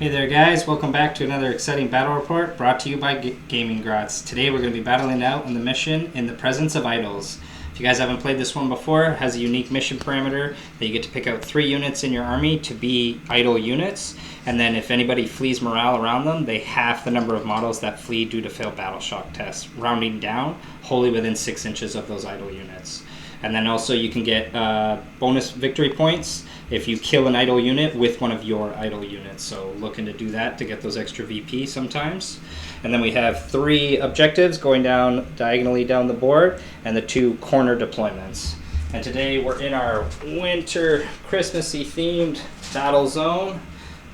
Hey there guys, welcome back to another exciting battle report brought to you by Gaming Grots. Today we're going to be battling out on the mission In the Presence of Idols. If you guys haven't played this one before, it has a unique mission parameter that you get to pick out 3 units in your army to be idol units, and then if anybody flees morale around them, they halve the number of models that flee due to failed battle shock tests, rounding down wholly within 6 inches of those idol units. And then also you can get bonus victory points if you kill an idol unit with one of your idol units. So looking to do that to get those extra VP sometimes. And then we have 3 objectives going down diagonally down the board and the 2 corner deployments. And today we're in our winter Christmassy themed battle zone.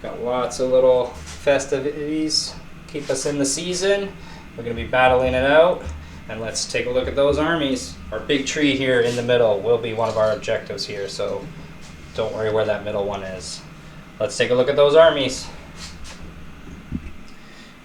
Got lots of little festivities, keep us in the season. We're going to be battling it out. And let's take a look at those armies. Our big tree here in the middle will be one of our objectives here, so don't worry where that middle one is. Let's take a look at those armies.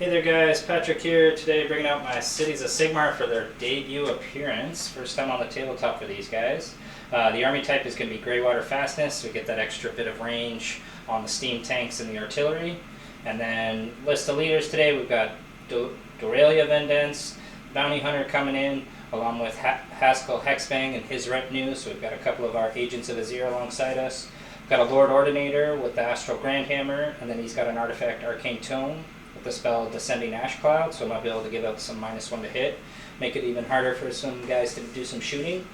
Hey there guys, Patrick here. Today bringing out my Cities of Sigmar for their debut appearance. First time on the tabletop for these guys. The army type is going to be Greywater Fastness, so we get that extra bit of range on the steam tanks and the artillery. And then list of leaders today, we've got Doralia Denst, Bounty Hunter coming in, along with Haskel Hexbane and his retinue, so we've got a couple of our Agents of Azir alongside us. We've got a Lord-Ordinator with the Astral Grandhammer, and then he's got an artifact Arcane Tome with the spell Descending Ash Cloud, so I might be able to give out some -1 to hit, make it even harder for some guys to do some shooting.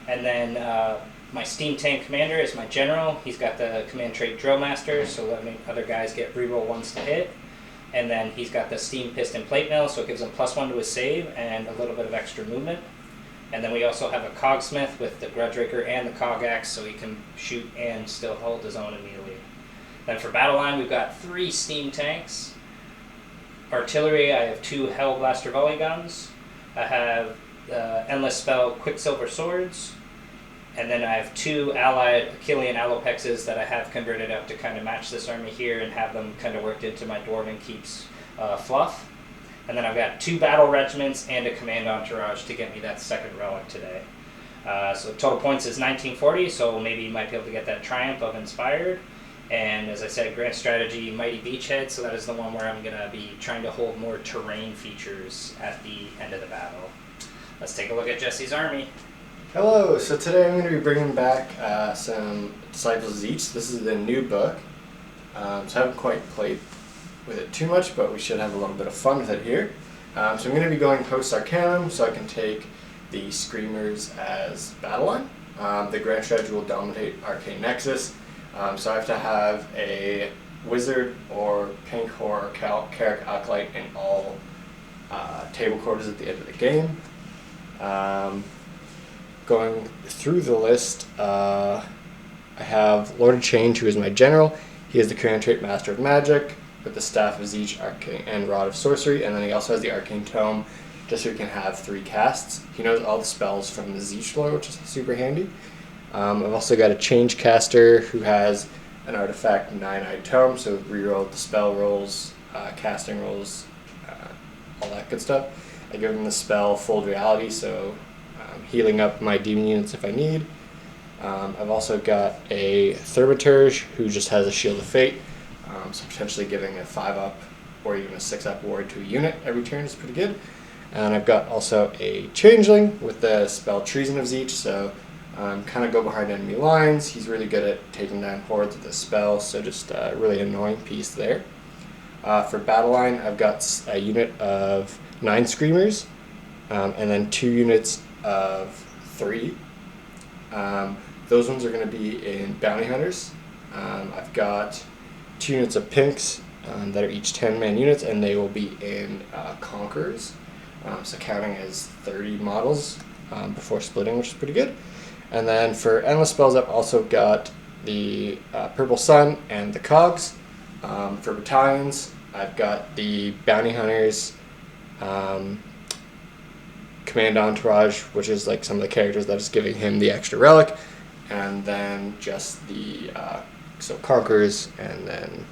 And then my Steam Tank Commander is my General. He's got the command trait Drillmaster, so letting other guys get reroll 1s to hit. And then he's got the Steam-piston plate mill, so it gives him +1 to his save and a little bit of extra movement. And then we also have a Cogsmith with the Grudge-raker and the Cog Axe, so he can shoot and still hold his own immediately. Then for BATTLELINE, we've got 3 steam tanks. Artillery, I have 2 Helblaster Volley Guns. I have the endless spell Quicksilver Swords. And then I have 2 allied Akhelian Allopexes that I have converted up to kind of match this army here and have them kind of worked into my Dwarven Keeps fluff. And then I've got 2 battle regiments and a command entourage to get me that 2nd relic today. So total points is 1940, so maybe you might be able to get that Triumph of Inspired. And as I said, Grand Strategy Mighty Beachhead, so that is the one where I'm going to be trying to hold more terrain features at the end of the battle. Let's take a look at Jesse's army. Hello, so today I'm going to be bringing back some Disciples of Tzeentch. This is the new book, so I haven't quite played with it too much, but we should have a little bit of fun with it here. So I'm going to be going post-Arcanum, so I can take the Screamers as BATTLELINE. The Grand Strategy will dominate Arcane Nexus, so I have to have a Wizard or Pink Horror Carrick Acolyte in all table quarters at the end of the game. Going through the list, I have Lord of Change, who is my General. He has the command trait Master of Magic with the Staff of Tzeentch, Arcane, and Rod of Sorcery, and then he also has the Arcane Tome, just so he can have 3 casts. He knows all the spells from the Tzeentch lore, which is super handy. I've also got a Change Caster who has an artifact 9-eyed Tome, so reroll the spell rolls, casting rolls, all that good stuff. I give him the spell Fold Reality, so healing up my demon units if I need. I've also got a Thaumaturge who just has a Shield of Fate, so potentially giving a 5-up or even a 6-up ward to a unit every turn is pretty good. And I've got also a Changeling with the spell Treason of Tzeentch, so kind of go behind enemy lines. He's really good at taking down hordes with this spell, so just a really annoying piece there. For BATTLELINE, I've got a unit of 9 Screamers, and then 2 units of 3. Those ones are going to be in Bounty Hunters. I've got 2 units of Pinks that are each 10-man units, and they will be in Conquerors, so counting as 30 models before splitting, which is pretty good. And then for Endless Spells, I've also got the Purple Sun and the Cogs. For battalions, I've got the Bounty Hunters, command entourage, which is like some of the characters that is giving him the extra relic, and then just the so Conquerors and then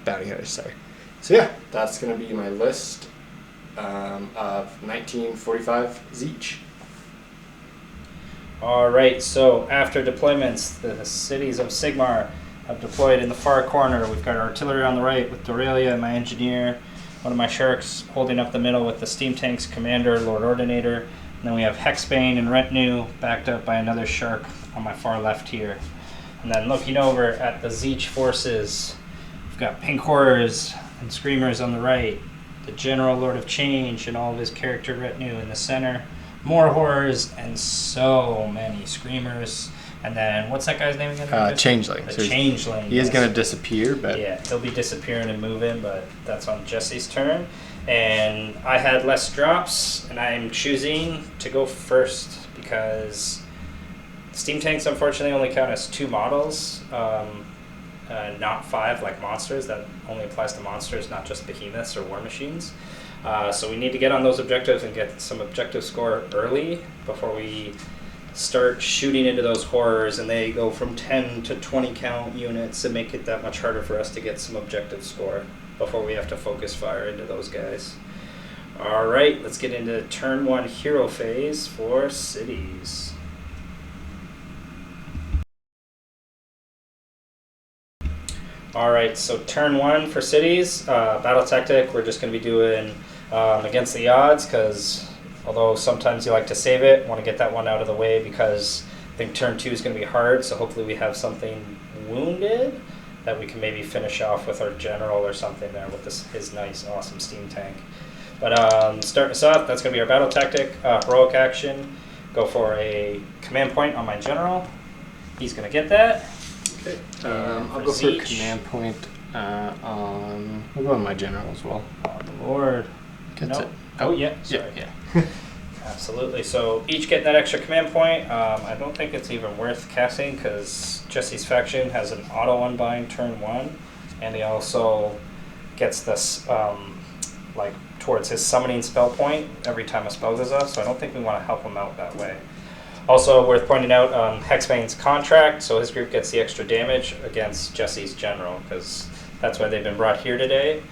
Bounty Hunters. Sorry. So yeah, that's gonna be my list of 1945 Tzeentch. Alright, so after deployments, the Cities of Sigmar I've deployed in the far corner. We've got artillery on the right with Doralia, my engineer, one of my sharks holding up the middle with the steam tank's commander, Lord-Ordinator. And then we have Hexbane and retinue backed up by another shark on my far left here. And then looking over at the Tzeentch forces, we've got pink horrors and screamers on the right, the general Lord of Change and all of his character retinue in the center, more horrors and so many screamers. And then what's that guy's name again? Changeling. The Changeling. He is going to disappear, but yeah, he'll be disappearing and moving, but that's on Jesse's turn. And I had less drops, and I'm choosing to go first because steam tanks unfortunately only count as 2 models, not 5 like monsters. That only applies to monsters, not just behemoths or war machines. So we need to get on those objectives and get some objective score early before we start shooting into those horrors, and they go from 10 to 20 count units and make it that much harder for us to get some objective score before we have to focus fire into those guys. Alright, let's get into turn 1 hero phase for cities. Alright, so turn 1 for cities, battle tactic, we're just going to be doing against the odds, because although sometimes you like to save it, want to get that one out of the way because I think turn 2 is going to be hard, so hopefully we have something wounded that we can maybe finish off with our general or something there with his nice, awesome steam tank. But starting us off, that's going to be our battle tactic, heroic action, go for a command point on my general. He's going to get that. Okay. I'll go for a command point we'll go on my general as well. Oh, the Lord. Gets it. Oh, yeah, sorry. Yeah. Absolutely. So each getting that extra command point. I don't think it's even worth casting because Jesse's faction has an auto unbind turn 1, and he also gets this like towards his summoning spell point every time a spell goes off. So I don't think we want to help him out that way. Also worth pointing out, Hexbane's contract, so his group gets the extra damage against Jesse's general because that's why they've been brought here today.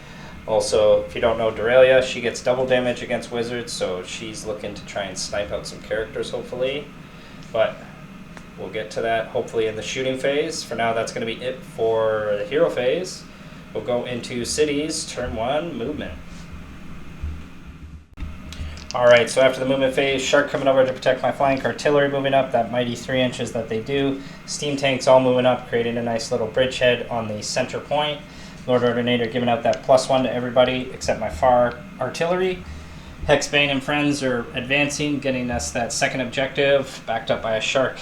Also, if you don't know Doralia, she gets double damage against wizards, so she's looking to try and snipe out some characters, hopefully. But we'll get to that, hopefully, in the shooting phase. For now, that's going to be it for the hero phase. We'll go into cities, turn 1, movement. Alright, so after the movement phase, Shark coming over to protect my flank, artillery moving up, that mighty 3 inches that they do, steam tanks all moving up, creating a nice little bridgehead on the center point. Lord-Ordinator giving out that +1 to everybody except my far artillery. Hexbane and friends are advancing, getting us that second objective, backed up by a shark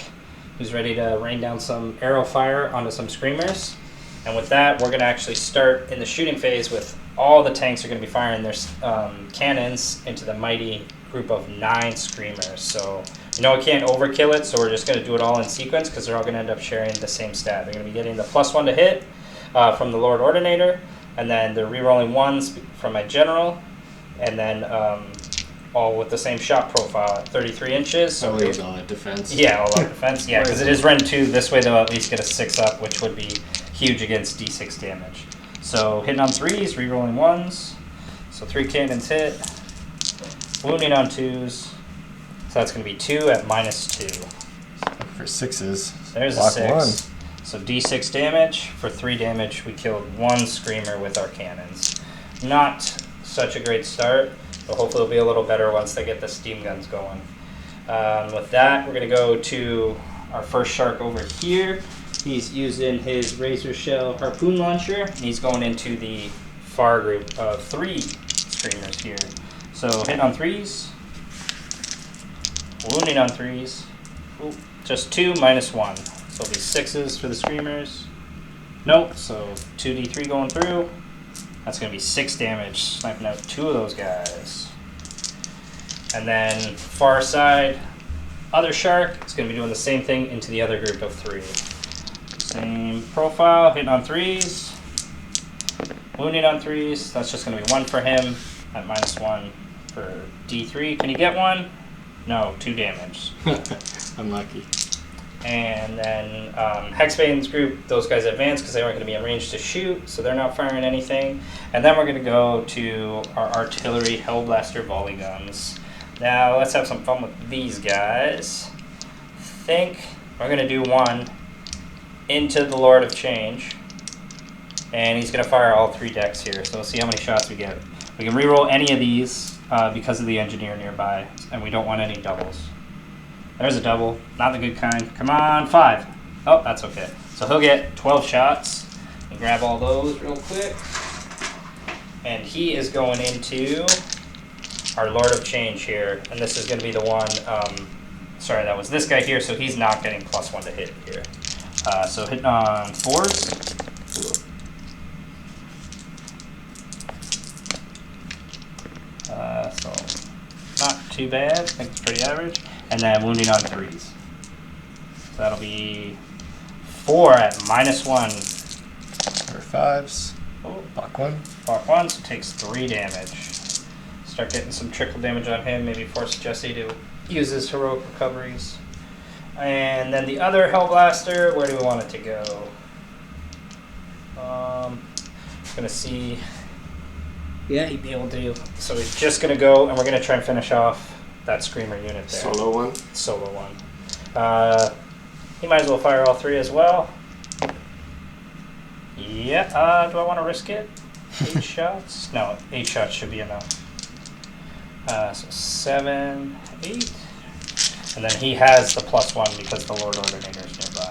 who's ready to rain down some arrow fire onto some screamers. And with that, we're going to actually start in the shooting phase with all the tanks are going to be firing their cannons into the mighty group of 9 screamers. So, you know, we can't overkill it, so we're just going to do it all in sequence because they're all going to end up sharing the same stat. They're going to be getting the +1 to hit from the Lord-Ordinator, and then they're re-rolling 1s from my general, and then all with the same shot profile at 33 inches. So always all at defense. Yeah, all out defense. Yeah, because it is Ren 2. This way they'll at least get a 6 up, which would be huge against D6 damage. So hitting on 3s, re-rolling 1s. So 3 cannons hit. Wounding on 2s. So that's going to be 2 at -2. For 6s. There's Block a 6. 1. So D6 damage. For 3 damage, we killed 1 screamer with our cannons. Not such a great start, but hopefully it'll be a little better once they get the steam guns going. With that, we're going to go to our first shark over here. He's using his Razorshell Harpoon launcher, and he's going into the far group of 3 screamers here. So hitting on 3s, wounding on 3s, ooh, just 2 -1. So it'll be 6s for the screamers. Nope, so 2d3 going through. That's going to be 6 damage, sniping out 2 of those guys. And then far side, other shark is going to be doing the same thing into the other group of 3. Same profile, hitting on 3s, wounding on 3s. That's just going to be 1 for him at -1 for D3. Can you get 1? No, 2 damage. Unlucky. And then Hexbane's group, those guys advance because they aren't going to be in range to shoot, so they're not firing anything. And then we're going to go to our artillery Helblaster Volley Guns. Now, let's have some fun with these guys. I think we're going to do one into the Lord of Change. And he's going to fire all 3 decks here. So we'll see how many shots we get. We can reroll any of these because of the engineer nearby. And we don't want any doubles. There's a double. Not the good kind. Come on, 5. Oh, that's okay. So he'll get 12 shots. And grab all those real quick. And he is going into our Lord of Change here. And this is going to be the one... sorry, that was this guy here. So he's not getting +1 to hit here. So hitting on 4s. So not too bad. I think it's pretty average. And then wounding on 3s. So that'll be 4 at -1. Or 5s. Oh, Block 1. block 1, so takes 3 damage. Start getting some trickle damage on him. Maybe force Jesse to use his heroic recoveries. And then the other Helblaster, where do we want it to go? Gonna see. Yeah, he'd be able to. So he's just gonna go, and we're gonna try and finish off that Screamer unit there. Solo one. Solo one. He might as well fire all 3 as well. Yeah. Do I want to risk it? 8 shots? No, 8 shots should be enough. So 7, 8. And then he has the +1 because the Lord-Ordinator is nearby.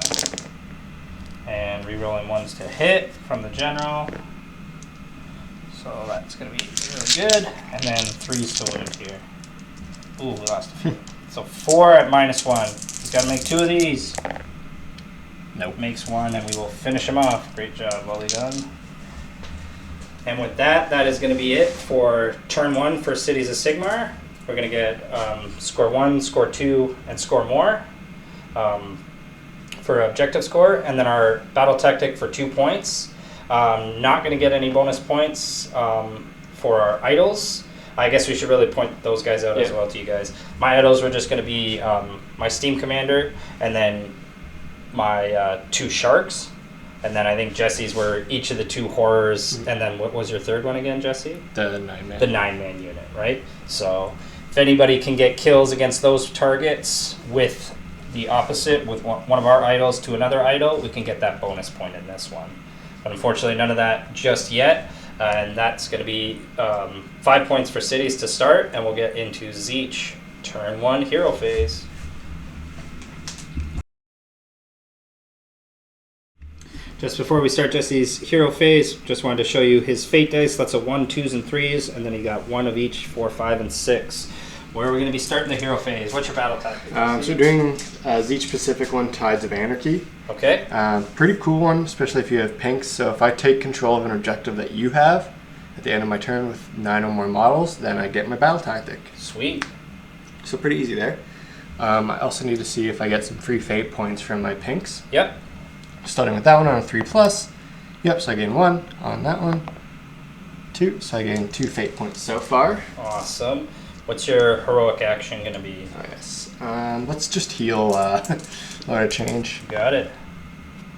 And rerolling 1s to hit from the general. So that's going to be really good. And then 3s to wound here. Ooh, we lost a few. So 4 at -1. He's got to make 2 of these. Nope. Makes 1, and we will finish him off. Great job, Volley Gun. And with that, that is going to be it for turn 1 for Cities of Sigmar. We're going to get score 1, score 2, and score more for objective score. And then our battle tactic for 2 points. Not going to get any bonus points for our idols. I guess we should really point those guys out as well to you guys. My idols were just going to be my Steam Commander and then my 2 Sharks. And then I think Jesse's were each of the 2 Horrors. And then what was your third one again, Jesse? The 9-man. The 9-man unit, right? So if anybody can get kills against those targets with the opposite, with one of our idols to another idol, we can get that bonus point in this one. But unfortunately, none of that just yet. And that's going to be 5 points for cities to start. And we'll get into Tzeentch turn 1 hero phase. Just before we start Jesse's hero phase, just wanted to show you his fate dice. That's a 1, 2s, and 3s, and then he got 1 of each, 4, 5, and 6. Where are we going to be starting the hero phase? What's your battle tactic? So doing Tzeentch Pacific one, Tides of Anarchy. Okay. Pretty cool one, especially if you have pinks. So if I take control of an objective that you have at the end of my turn with 9 or more models, then I get my battle tactic. Sweet. So pretty easy there. I also need to see if I get some free fate points from my pinks. Yep. Starting with that one on a 3+. Yep, so I gain 1 on that one. 2, so I gain 2 fate points so far. Awesome. What's your heroic action going to be? Oh, yes. Let's just heal Lord of Change. You got it.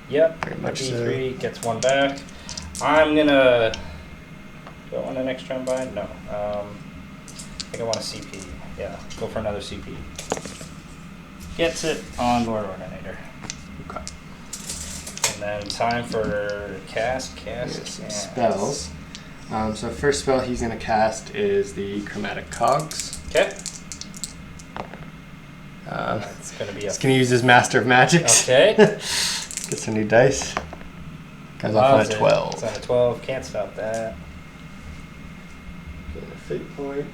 Yep. Very much D3 gets 1 back. I'm going to... Do I want an extra unbind? No. I think I want a CP. Yeah, go for another CP. Gets it on Lord-Ordinator. Okay. And then time for cast. Spells. So first spell he's going to cast is the Chromatic Cogs. Okay. It's going to be He's going to use his Master of Magics. Okay. Get some new dice. Comes off on a 12. It's on a 12. Can't stop that. Get a fate point.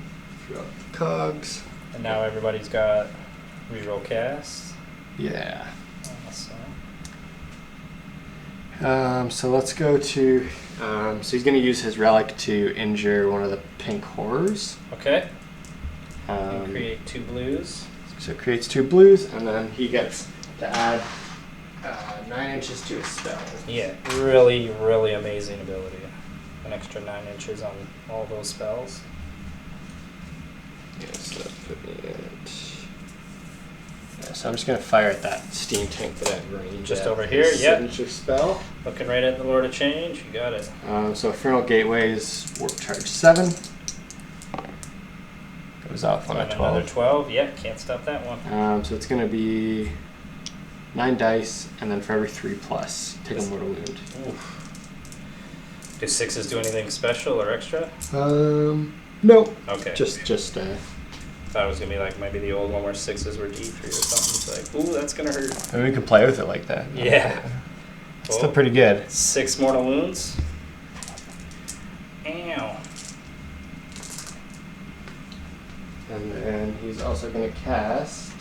Throughout the Cogs. And now everybody's got reroll cast. Yeah. Awesome. So let's go to... so he's going to use his relic to injure one of the pink horrors. Okay. Create 2 blues. So it creates 2 blues, and then he gets to add 9 inches to his spell. Yeah, really, really amazing ability. An extra 9 inches on all those spells. Yeah, so put me at... Yeah, so I'm just going to fire at that steam tank that I have range. Just over here, yep. Signature spell. Looking right at the Lord of Change, you got it. So Infernal Gateway's Warp Charge 7. Goes off on a 12. Another 12, yeah, can't stop that one. So it's going to be 9 dice, and then for every 3+, take a mortal wound. Oof. Do 6s do anything special or extra? No. Okay. Just. Thought it was gonna be like maybe the old one where 6s were D3 or something. It's like, ooh, that's gonna hurt. I mean, we can play with it like that. Yeah. It's still pretty good. 6 mortal wounds. Ow. And then he's also going to cast.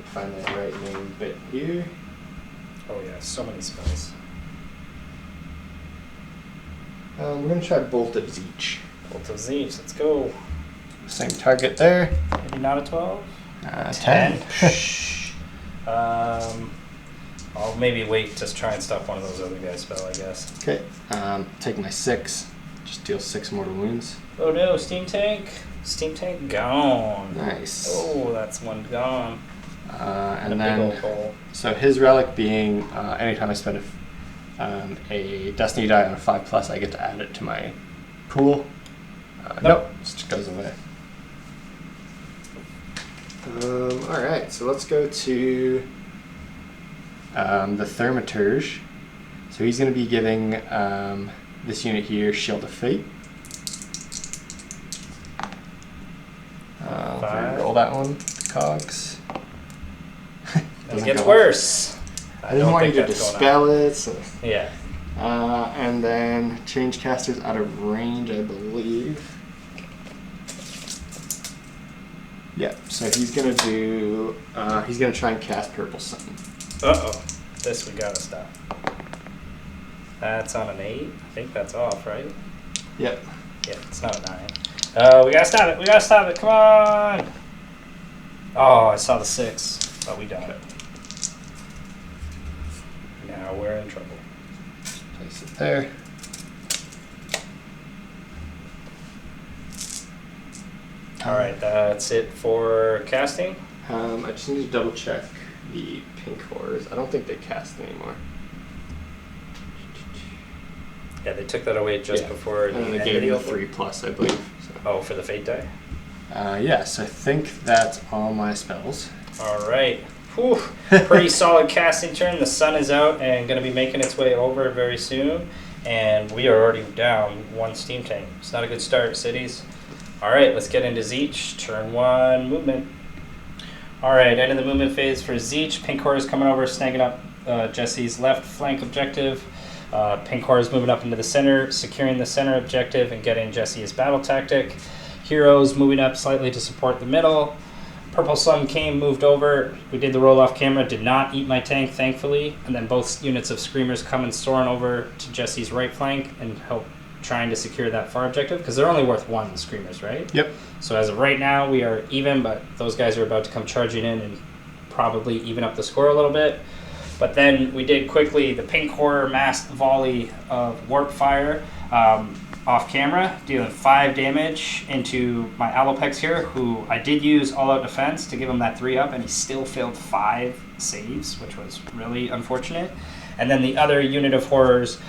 Find that right name bit here. Oh yeah, so many spells. We're going to try Bolt of Tzeentch. Bolt of Tzeentch, let's go. Same target there. Maybe not a 12? 10. I'll maybe wait to try and stop one of those other guys' spell, I guess. Okay. Take my 6. Just deal 6 mortal wounds. Oh no, Steam Tank. Steam Tank gone. Nice. Oh, that's one gone. And then, so his relic being anytime I spend a Destiny die on a 5+, I get to add it to my pool. Nope, it just goes away. Alright, so let's go to the Thaumaturge. So he's going to be giving this unit here Shield of Fate. Roll that one. Cogs. It gets worse. I didn't want you to dispel it. So. Yeah. And then change casters out of range, I believe. Yeah, so he's gonna do. He's gonna try and cast Purple Sun. Uh-oh. This we gotta stop. That's on an 8. I think that's off, right? Yep. Yeah, it's not a 9. We gotta stop it. We gotta stop it. Come on. Oh, I saw the 6, but we got it. Now we're in trouble. Place it there. All right, that's it for casting. I just need to double check the pink horrors. I don't think they cast anymore. Yeah, they took that away just before the and they end gave of the me open. 3+, I believe. So. Oh, for the Fate die? Yes, I think that's all my spells. All right. Whew. Pretty solid casting turn. The sun is out and going to be making its way over very soon. And we are already down 1 Steam Tank. It's not a good start, cities. All right, let's get into Tzeentch. Turn 1 movement. All right, end of the movement phase for Tzeentch. Pink Horror is coming over, snagging up Jesse's left flank objective. Pink Horror is moving up into the center, securing the center objective and getting Jesse his battle tactic. Heroes moving up slightly to support the middle. Purple Sun came, moved over. We did the roll off camera, did not eat my tank, thankfully. And then both units of Screamers coming soaring over to Jesse's right flank and help trying to secure that far objective, because they're only worth 1 Screamers, right? Yep. So as of right now, we are even, but those guys are about to come charging in and probably even up the score a little bit. But then we did quickly the Pink Horror masked volley of Warp Fire off camera, dealing 5 damage into my Allopex here, who I did use all-out defense to give him that 3-up, and he still failed 5 saves, which was really unfortunate. And then the other unit of horrors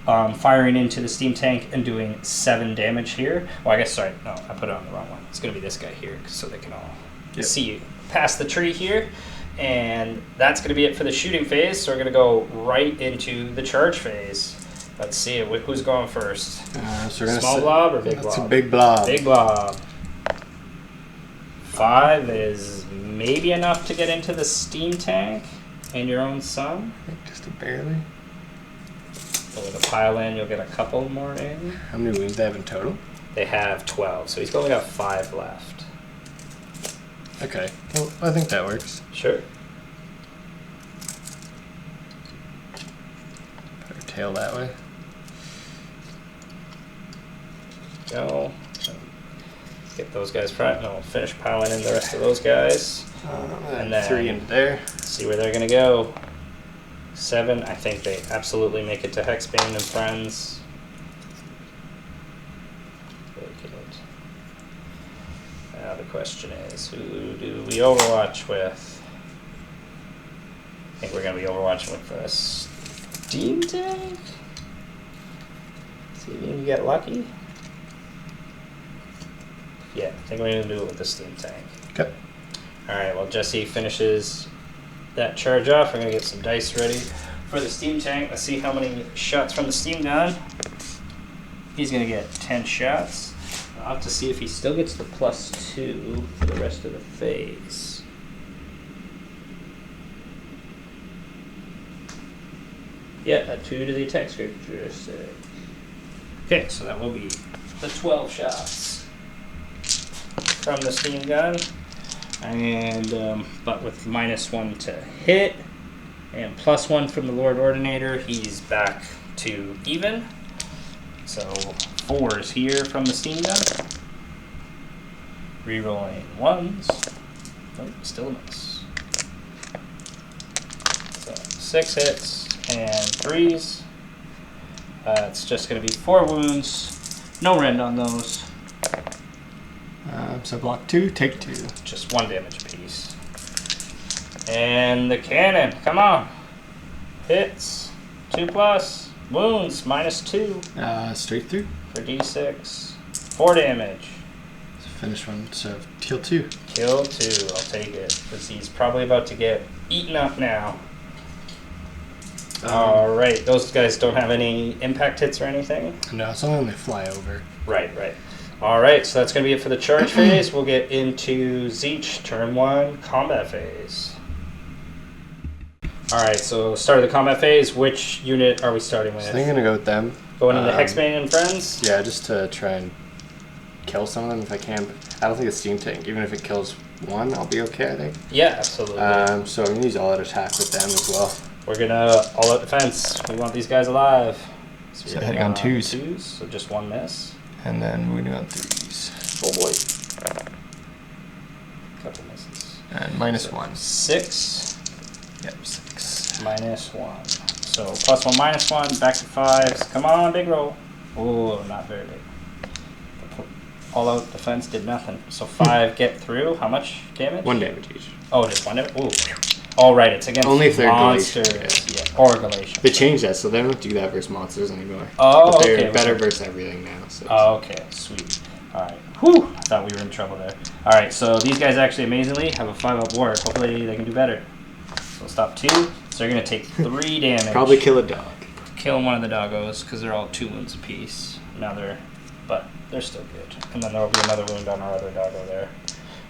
firing into the steam tank and doing 7 damage here. Well, I guess, sorry, no, I put it on the wrong one. It's going to be this guy here, so they can all see you past the tree here. And that's going to be it for the shooting phase, so we're going to go right into the charge phase. Let's see, who's going first? So Small blob or big blob? That's a big blob. Big blob. 5 is maybe enough to get into the steam tank and your own sun. I think just barely. With a pile in, you'll get a couple more in. How many wounds do they have in total? They have 12, so he's only got 5 left. Okay, well, I think that works. Sure. Put her tail that way. Go. Get those guys front, and I'll finish piling in the rest of those guys. And then 3 into there. See where they're going to go. 7, I think they absolutely make it to Hexbane and friends. Very good. Now the question is, who do we overwatch with? I think we're going to be overwatching with the steam tank. See if you can get lucky. Yeah, I think we're going to do it with the steam tank. Okay. Alright, well Jesse finishes that charge off. We're going to get some dice ready for the steam tank. Let's see how many shots from the steam gun. He's going to get 10 shots. I'll have to see if he still gets the +2 for the rest of the phase. Yeah, a 2 to the attack characteristic. Okay, so that will be the 12 shots from the steam gun. And but with -1 to hit and +1 from the Lord-Ordinator, he's back to even. So 4s here from the steam gun. Rerolling 1s. Oh, still a miss. So 6 hits and 3s. It's just going to be 4 wounds. No rend on those. So block 2, take 2. Just 1 damage apiece. And the cannon, come on. Hits. 2+. Wounds, -2. Straight through. For D6. 4 damage. So finish one, so kill 2. Kill 2, I'll take it. Because he's probably about to get eaten up now. Alright, those guys don't have any impact hits or anything? No, it's only when they fly over. Right. Alright, so that's going to be it for the charge phase. We'll get into Tzeentch, turn 1, combat phase. Alright, so start of the combat phase. Which unit are we starting with? So I'm going to go with them. Going into Hexbane and Friends? Yeah, just to try and kill some of them if I can. But I don't think it's Steam Tank. Even if it kills 1, I'll be okay, I think. Yeah, absolutely. So I'm going to use all-out attack with them as well. We're going to all-out defense. We want these guys alive. So hitting on 2s. 2s, so just 1 miss. And then moving on 3s. Oh boy. Couple misses. And -1. 6. Yep, 6. -1. So +1, -1, back to 5s. Come on, big roll. Oh, not very big. All-out defense did nothing. So 5 get through. How much damage? 1 damage each. Oh, just 1 damage? Ooh. All right, it's against only if they're monsters. Galatian. Yeah, or Galatian. They changed that, so they don't do that versus monsters anymore. Oh, but they're okay. better versus everything now. So. Oh, okay, sweet. All right. Whew, I thought we were in trouble there. All right, so these guys actually amazingly have a 5-up ward. Hopefully they can do better. So stop 2. So they're going to take 3 damage. Probably kill a dog. Kill one of the doggos because they're all 2 wounds apiece. But they're still good. And then there will be another wound on our other doggo there.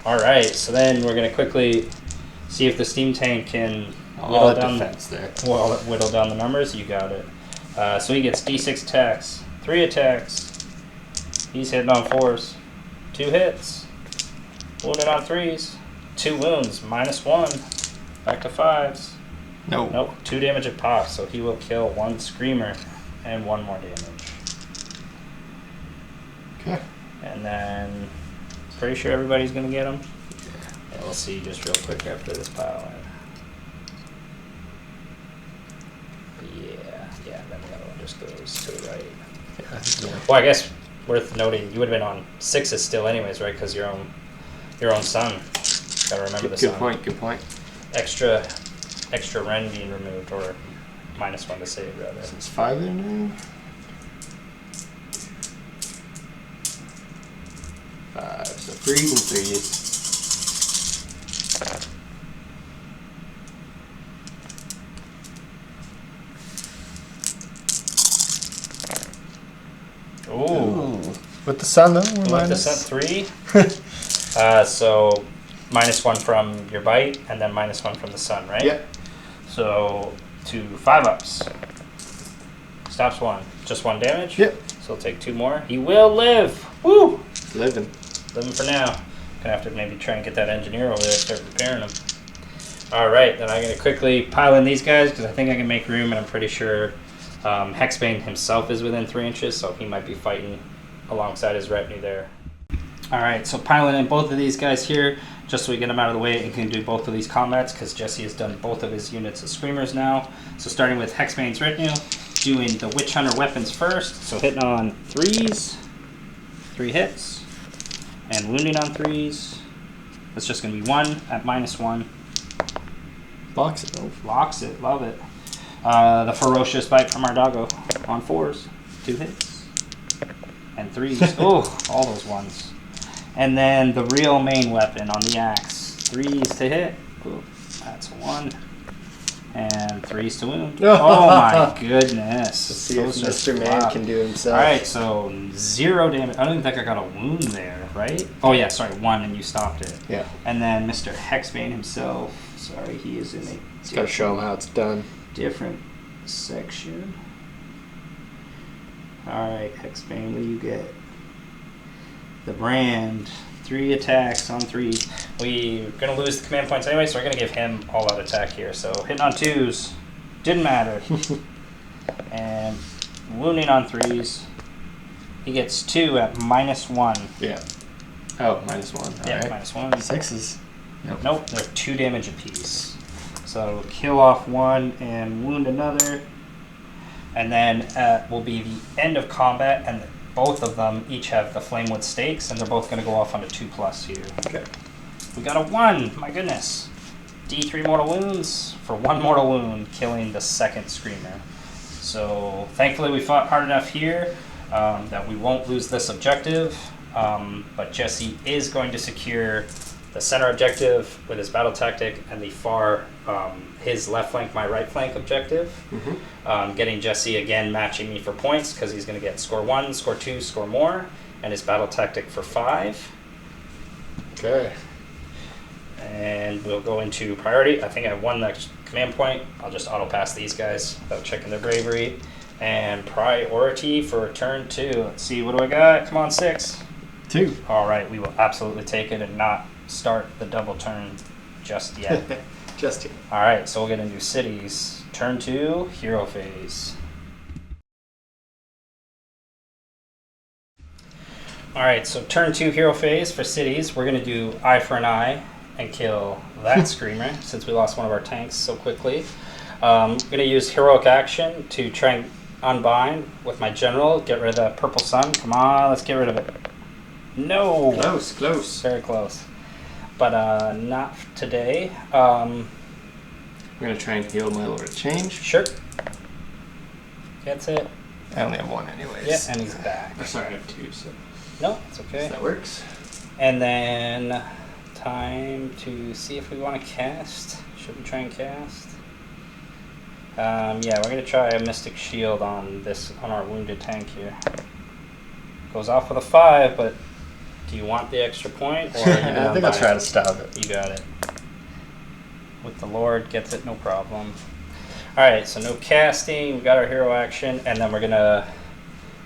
All right, so then we're going to quickly see if the steam tank can whittle down the numbers. You got it. So he gets D6 attacks, 3 attacks. He's hitting on 4s, 2 hits, wounded on 3s, 2 wounds, -1, back to 5s. Nope, 2 damage at pop, so he will kill 1 screamer and 1 more damage. Okay. And then, pretty sure everybody's gonna get him. And we'll see just real quick after this pile. Yeah, then the other one just goes to the right. Yeah. Well, I guess worth noting, you would have been on 6s still anyways, right? Because your own son. Gotta remember the son. Good point. Extra rend being removed, or -1 to save, rather. So it's 5 there now? 5, so 3s and 3s. Ooh. With the sun though? With the sun 3. So -1 from your bite, and then -1 from the sun, right? Yep. So to 5-ups. Stops 1. Just 1 damage? Yep. So he'll take 2 more. He will live! Woo! Living for now. Gonna have to maybe try and get that engineer over there and start repairing them. Alright, then I'm gonna quickly pile in these guys because I think I can make room, and I'm pretty sure Hexbane himself is within 3 inches, so he might be fighting alongside his retinue there. Alright, so piling in both of these guys here, just so we get them out of the way and can do both of these combats, because Jesse has done both of his units of Screamers now. So starting with Hexbane's retinue, doing the Witch Hunter weapons first, so hitting on 3s, 3 hits, and wounding on 3s. That's just going to be 1 at -1. Blocks it. Blocks it, love it. The Ferocious Bite from our doggo on 4s, 2 hits, and 3s. Oh, all those ones. And then the real main weapon on the axe, 3s to hit. Ooh. That's a 1. And 3s to wound. Oh my goodness. Let's see if Mr. Man can do himself. Alright, so 0 damage. I don't even think I got a wound there, right? Oh yeah, sorry, 1 and you stopped it. Yeah. And then Mr. Hexbane himself. Sorry, he is in a Just gotta show him how it's done. different section. Alright, Hexbane, what do you get? The brand. 3 attacks on 3. We're going to lose the command points anyway, so we're going to give him all out attack here. So hitting on 2s. Didn't matter. And wounding on 3s. He gets 2 at -1. Yeah. Oh, -1. Yeah, Alright. -1. 6s. Nope, they're 2 damage apiece. So kill off 1 and wound another. And then will be the end of combat, and both of them each have the Flamewood Stakes, and they're both going to go off on a 2+ here. Okay. We got a 1, my goodness. D3 mortal wounds for 1 mortal wound, killing the second Screamer. So thankfully we fought hard enough here that we won't lose this objective, but Jesse is going to secure the center objective with his battle tactic, and the far, his left flank, my right flank objective. Getting Jesse again matching me for points because he's going to get score 1, score 2, score more, and his battle tactic for 5. Okay. And we'll go into priority. I think I have 1 next command point. I'll just auto pass these guys without checking their bravery. And priority for turn 2. Let's see, what do I got? Come on, 6. 2. All right, we will absolutely take it and not start the double turn just yet. Just yet. All right, so we'll get into cities. Turn 2, hero phase. All right, so turn 2 hero phase for cities. We're going to do eye for an eye and kill that Screamer since we lost one of our tanks so quickly. I'm going to use heroic action to try and unbind with my general, get rid of that purple sun. Come on, let's get rid of it. No! Close. Very close. But not today. I'm going to try and heal my Lord of Change. Sure. That's it. I only have 1 anyways. Yeah, and he's back. Or sorry, I have 2, so No, it's okay. that works. And then time to see if we want to cast. Should we try and cast? Yeah, we're gonna try a Mystic Shield on our wounded tank here. Goes off with a 5, but do you want the extra point? Or I think I'll try to stop it. You got it. With the Lord, gets it, no problem. Alright, so no casting, we got our hero action, and then we're gonna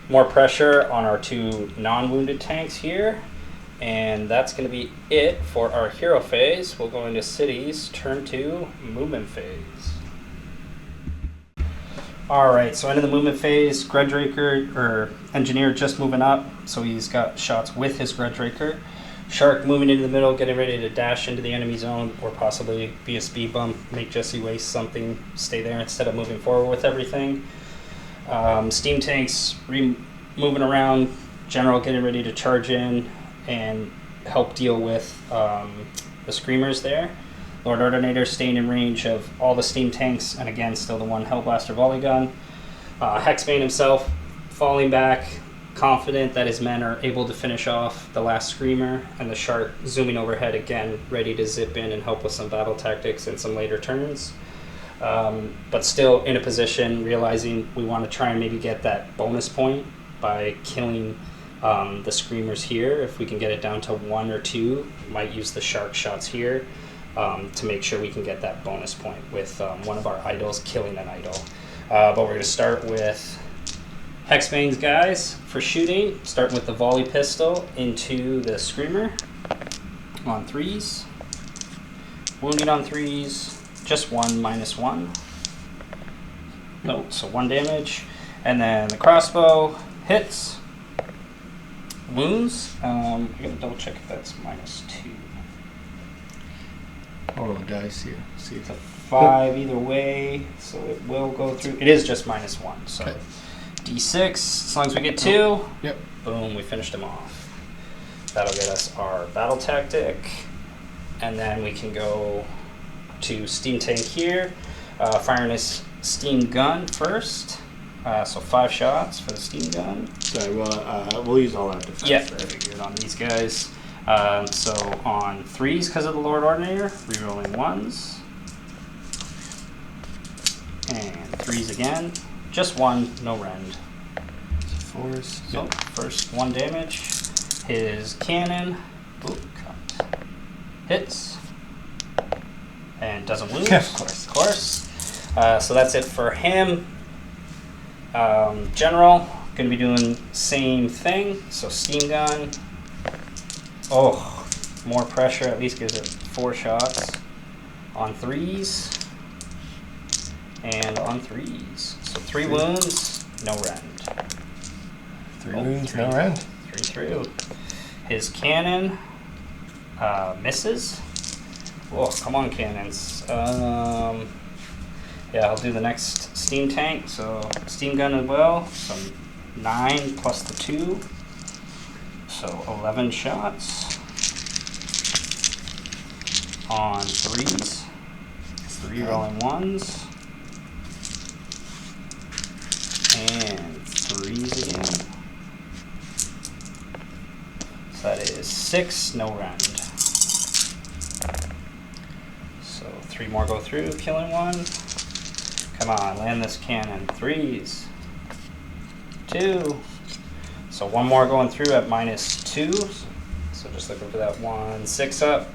more pressure on our 2 non-wounded tanks here. And that's going to be it for our hero phase. We'll go into cities, turn 2, movement phase. Alright, so into the movement phase, Grudge-raker, or Engineer just moving up, so he's got shots with his Grudge-raker. Shark moving into the middle, getting ready to dash into the enemy zone, or possibly be a speed bump, make Jesse waste something, stay there instead of moving forward with everything. Steam tanks moving around, General getting ready to charge in and help deal with the Screamers there. Lord-Ordinator staying in range of all the steam tanks, and again, still the 1 Helblaster Volley Gun. Hexbane himself falling back, confident that his men are able to finish off the last Screamer, and the Shark zooming overhead again, ready to zip in and help with some battle tactics and some later turns. But still in a position, realizing we want to try and maybe get that bonus point by killing the Screamers here. If we can get it down to 1 or 2, we might use the Shark shots here to make sure we can get that bonus point with one of our idols killing an idol. But we're going to start with Hexbane's guys for shooting, starting with the volley pistol into the Screamer on 3s. Wounding on 3s, just 1, -1. No, so 1 damage. And then the crossbow hits. Wounds, I'm going to double check if that's -2. Roll the dice here. See if It's a 5 either way, so it will go through. It is just -1, so okay. D6, as long as we get 2, Yep. boom, we finished him off. That'll get us our battle tactic, and then we can go to Steam Tank here, firing his Steam Gun first. So 5 shots for the Steam Gun. Sorry, well, we'll use all our defense. Yeah, I figured on these guys. So on 3s because of the Lord-Ordinator, rerolling 1s. And 3s again. Just 1, no rend. 4s. So first 1 damage. His cannon. Ooh, cut. Hits. And doesn't lose. Yeah, of course. Of course. So that's it for him. General, going to be doing same thing. So steam gun. Oh, more pressure. At least gives it 4 shots on 3s. And on 3s. So 3 wounds, no rend. 3 wounds, no rend. 3 through. His cannon misses. Oh, come on, cannons. Yeah, I'll do the next steam tank. So steam gun as well. So 9 plus the 2. So 11 shots on 3s. 3 rolling 1s. And 3s again. So that is 6, no rend. So 3 more go through, killing 1. Come on, land this cannon. 3s. 2. So 1 more going through at -2. So just looking for that 1, 6 up.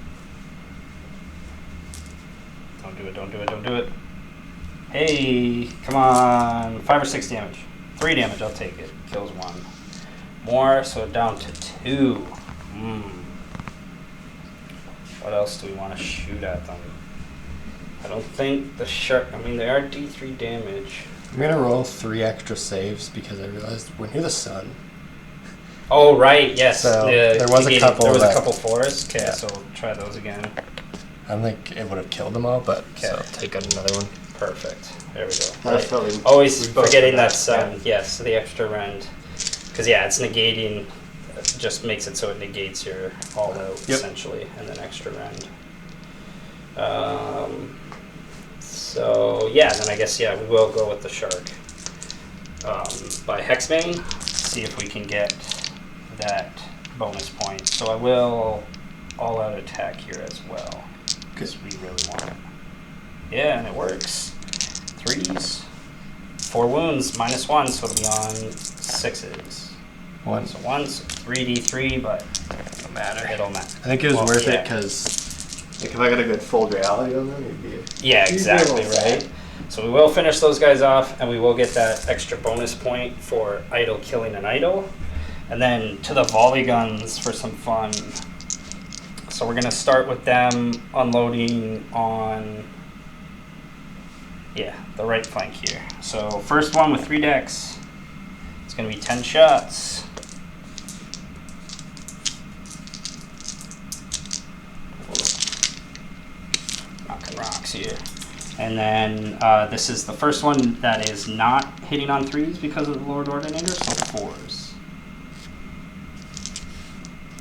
Don't do it, don't do it, don't do it. Hey, come on. 5 or 6 damage. 3 damage, I'll take it. Kills 1. More, so down to 2. What else do we want to shoot at them? I don't think the shark, I mean, they are D3 damage. I'm going to roll 3 extra saves because I realized we're near the sun. Oh, right, yes. So there was a couple. There was a couple 4s. Okay, Yeah. so we'll try those again. I don't think it would have killed them all, but so take out another one. Perfect. There we go. That's what we- Always we both forgetting did that that, sun. Yes, the extra rend. Because, yeah, it's negating. It just makes it so it negates your all out, essentially, and then extra rend. So, yeah, then I guess, yeah, we will go with the shark. By Hexbane, see if we can get that bonus point. So I will all out attack here as well. Because we really want it. Yeah, and it works. 3s. 4 wounds, -1, so it'll be on 6s. 1. So 1, so 3d3, but It'll matter. it'll matter. I think it was worth yeah. it because like if I got a good full reality on them, it'd be Yeah, exactly, easy to right? So we will finish those guys off, and we will get that extra bonus point for idle killing an idle. And then to the volley guns for some fun. So we're going to start with them unloading on, yeah, the right flank here. So first one with 3 decks. It's going to be 10 shots. Knocking rocks here. And then this is the first one that is not hitting on 3s because of the Lord-Ordinator, so 4s.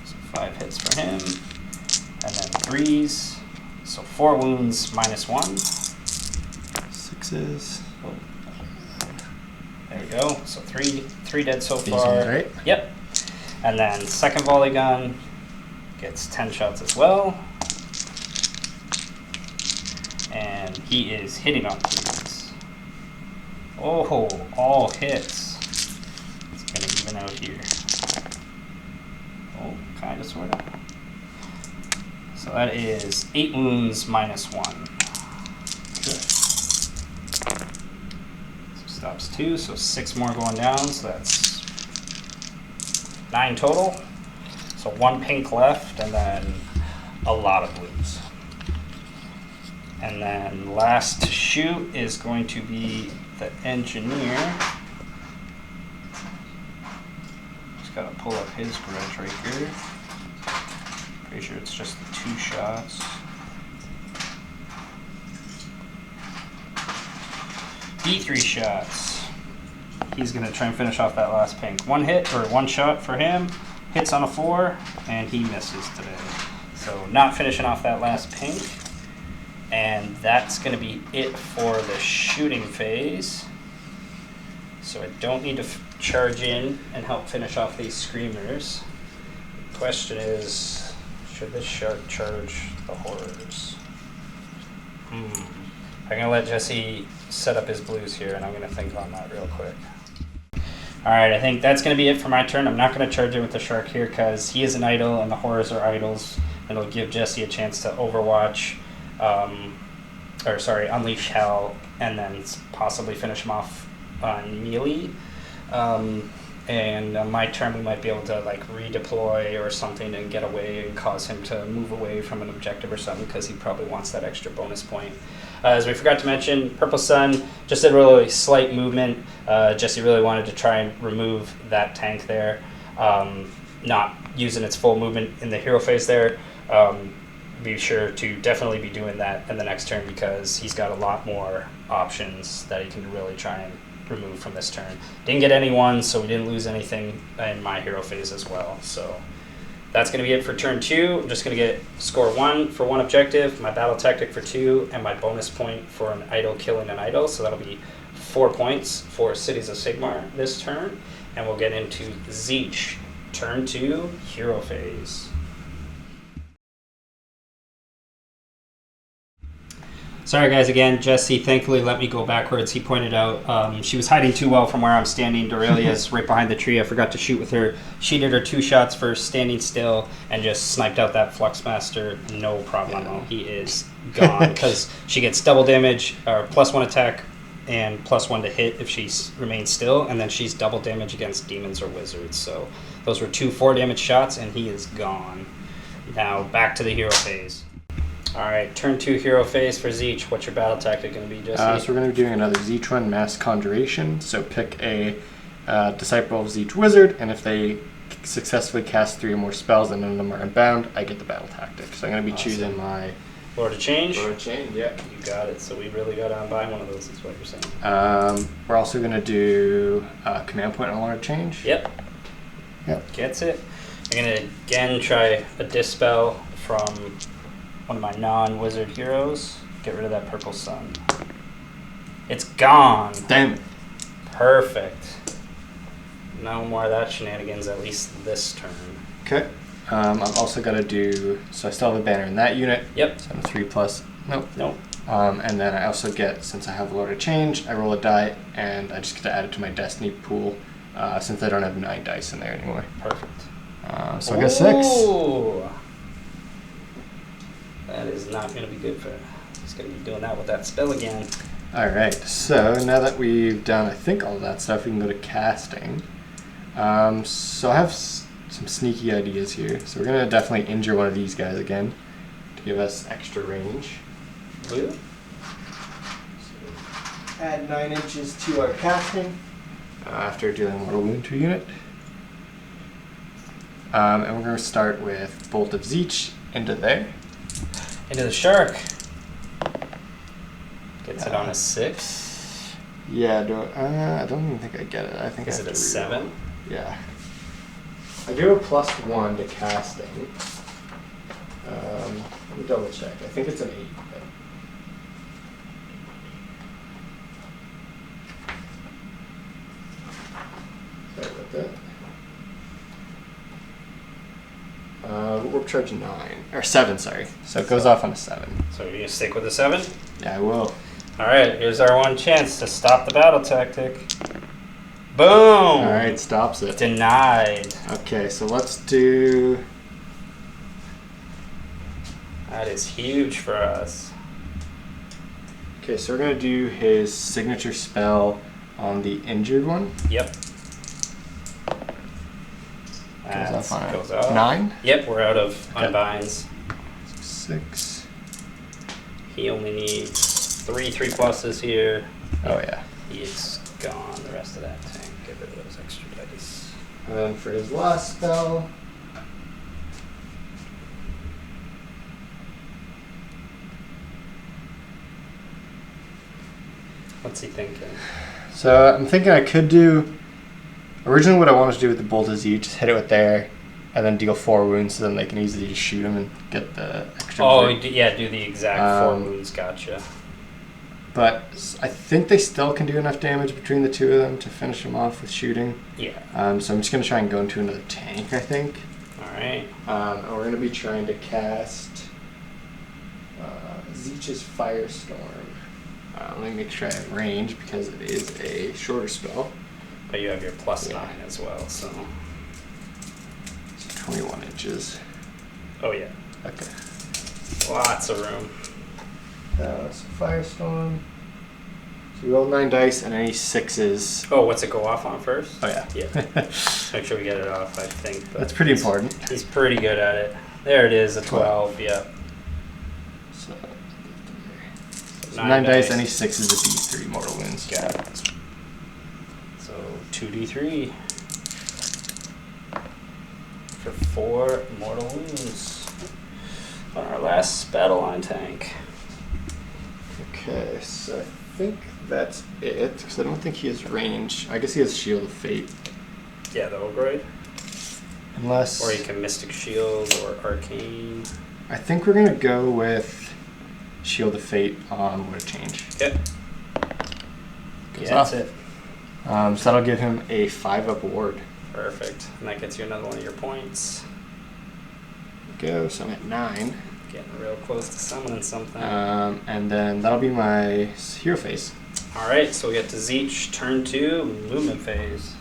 So 5 hits for him. And then 3s, so 4 wounds, -1. 6s. Oh. There we go. So 3 dead so Decent, far. right? Yep. And then second volley gun gets 10 shots as well. And he is hitting on 3s. Oh, all hits. It's going to even out here. Oh, kind of, sort of. So that is 8 wounds, -1. Okay. So stops 2, so 6 more going down, so that's 9 total. So 1 pink left, and then a lot of blues. And then last to shoot is going to be the engineer. Just gotta pull up his Grudge-raker. Pretty sure it's just the 2 shots. D3 shots. He's gonna try and finish off that last pink. 1 hit, or 1 shot for him. Hits on a 4, and he misses today. So not finishing off that last pink. And that's going to be it for the shooting phase. So I don't need to charge in and help finish off these screamers. The question is, should this shark charge the horrors? I I'm going to let Jesse set up his blues here, and I'm going to think on that real quick. Alright, I think that's going to be it for my turn. I'm not going to charge in with the shark here because he is an idol and the horrors are idols. And it'll give Jesse a chance to overwatch, unleash hell, and then possibly finish him off on melee. And on my turn, we might be able to like redeploy or something and get away and cause him to move away from an objective or something because he probably wants that extra bonus point. As we forgot to mention, Purple Sun just did a really slight movement. Jesse really wanted to try and remove that tank there, not using its full movement in the hero phase there. Be sure to definitely be doing that in the next turn because he's got a lot more options that he can really try and remove from this turn. Didn't get any ones, so we didn't lose anything in my hero phase as well. So that's going to be it for turn 2. I'm just going to get score 1 for 1 objective, my battle tactic for 2, and my bonus point for an idol killing an idol. So that'll be 4 points for Cities of Sigmar this turn. And we'll get into Tzeentch, turn 2, hero phase. Sorry guys again, Jesse thankfully let me go backwards. He pointed out she was hiding too well from where I'm standing. Doralia's right behind the tree. I forgot to shoot with her. She did her 2 shots for standing still and just sniped out that Fluxmaster. No problem. Yeah. He is gone because she gets double damage or +1 attack and +1 to hit if she remains still, and then she's double damage against demons or wizards. So those were 2 4 damage shots and he is gone. Now back to the hero phase. Alright, turn 2 hero phase for Tzeentch. What's your battle tactic going to be, Jesse? So we're going to be doing another Tzeentch one, Mass Conjuration. So pick a Disciple of Tzeentch Wizard, and if they successfully cast 3 or more spells and none of them are unbound, I get the battle tactic. So I'm going to be choosing my... Lord of Change? Lord of Change, yeah. You got it. So we really got to unbind one of those, is what you're saying. We're also going to do Command Point on Lord of Change. Yep. Gets it. I'm going to again try a Dispel from one of my non-wizard heroes. Get rid of that Purple Sun. It's gone. Damn it. Perfect. No more of that shenanigans, at least this turn. Okay. I'm also going to do... So I still have a banner in that unit. Yep. So I'm a 3+. Nope. Nope. And then I also get, since I have Lord of Change, I roll a die, and I just get to add it to my Destiny pool, since I don't have 9 dice in there anymore. Perfect. So I got 6. Ooh. That is not going to be good for... He's going to be doing that with that spell again. Alright, so now that we've done, I think, all of that stuff, we can go to casting. So I have some sneaky ideas here. So we're going to definitely injure one of these guys again to give us extra range. Blue? So add 9 inches to our casting after dealing mortal wound to a unit. And we're going to start with Bolt of Tzeentch into there. Into the shark. Gets it on a 6. Yeah, I don't even think I get it. I think is I have it a to 7? Yeah. I do a +1 to casting. Let me double check. I think it's an 8. Sorry about that. Warp charge 9 or 7. Sorry. So it goes off on a 7. So you're gonna stick with the 7? Yeah, I will. All right. Here's our one chance to stop the battle tactic. Boom! All right, stops it. Denied. Okay, so let's do... That is huge for us. Okay, so we're going to do his signature spell on the injured one. Yep. Goes off 9? Yep, we're out of unbinds. 6. He only needs 3 3+s here. Oh, yeah. He is gone, the rest of that tank. Get rid of those extra dice. And then for his last spell... What's he thinking? So I'm thinking I could do... Originally what I wanted to do with the Bolt is you just hit it with there and then deal 4 wounds so then they can easily just shoot him and get the extra... Oh, yeah, do the exact 4 wounds, gotcha. But I think they still can do enough damage between the 2 of them to finish him off with shooting. Yeah. So I'm just going to try and go into another tank, I think. Alright. And we're going to be trying to cast Tzeentch's Firestorm. Let me make sure I have range because it is a shorter spell. But you have your +9 as well, so. It's 21 inches. Oh yeah. Okay. Lots of room. So Firestorm. So we roll 9 dice and any 6s. Oh, what's it go off on first? Oh yeah. Yeah. Make sure we get it off, I think. That's pretty important. He's pretty good at it. There it is, a 12, yeah. So 9 dice, any 6s to D3 mortal wounds. Got it. So 2d3 for 4 mortal wounds on our last BATTLELINE tank. Okay, so I think that's it, because I don't think he has range. I guess he has Shield of Fate. Yeah, the Ogroid. Unless... Or he can Mystic Shield or Arcane. I think we're going to go with Shield of Fate on What a Change. Yep. Yeah, That's it. So that'll give him a 5-up ward. Perfect. And that gets you another one of your points. Go, so I'm at 9. Getting real close to summoning something. And then that'll be my hero phase. Alright, so we get to Tzeentch, turn 2, movement phase.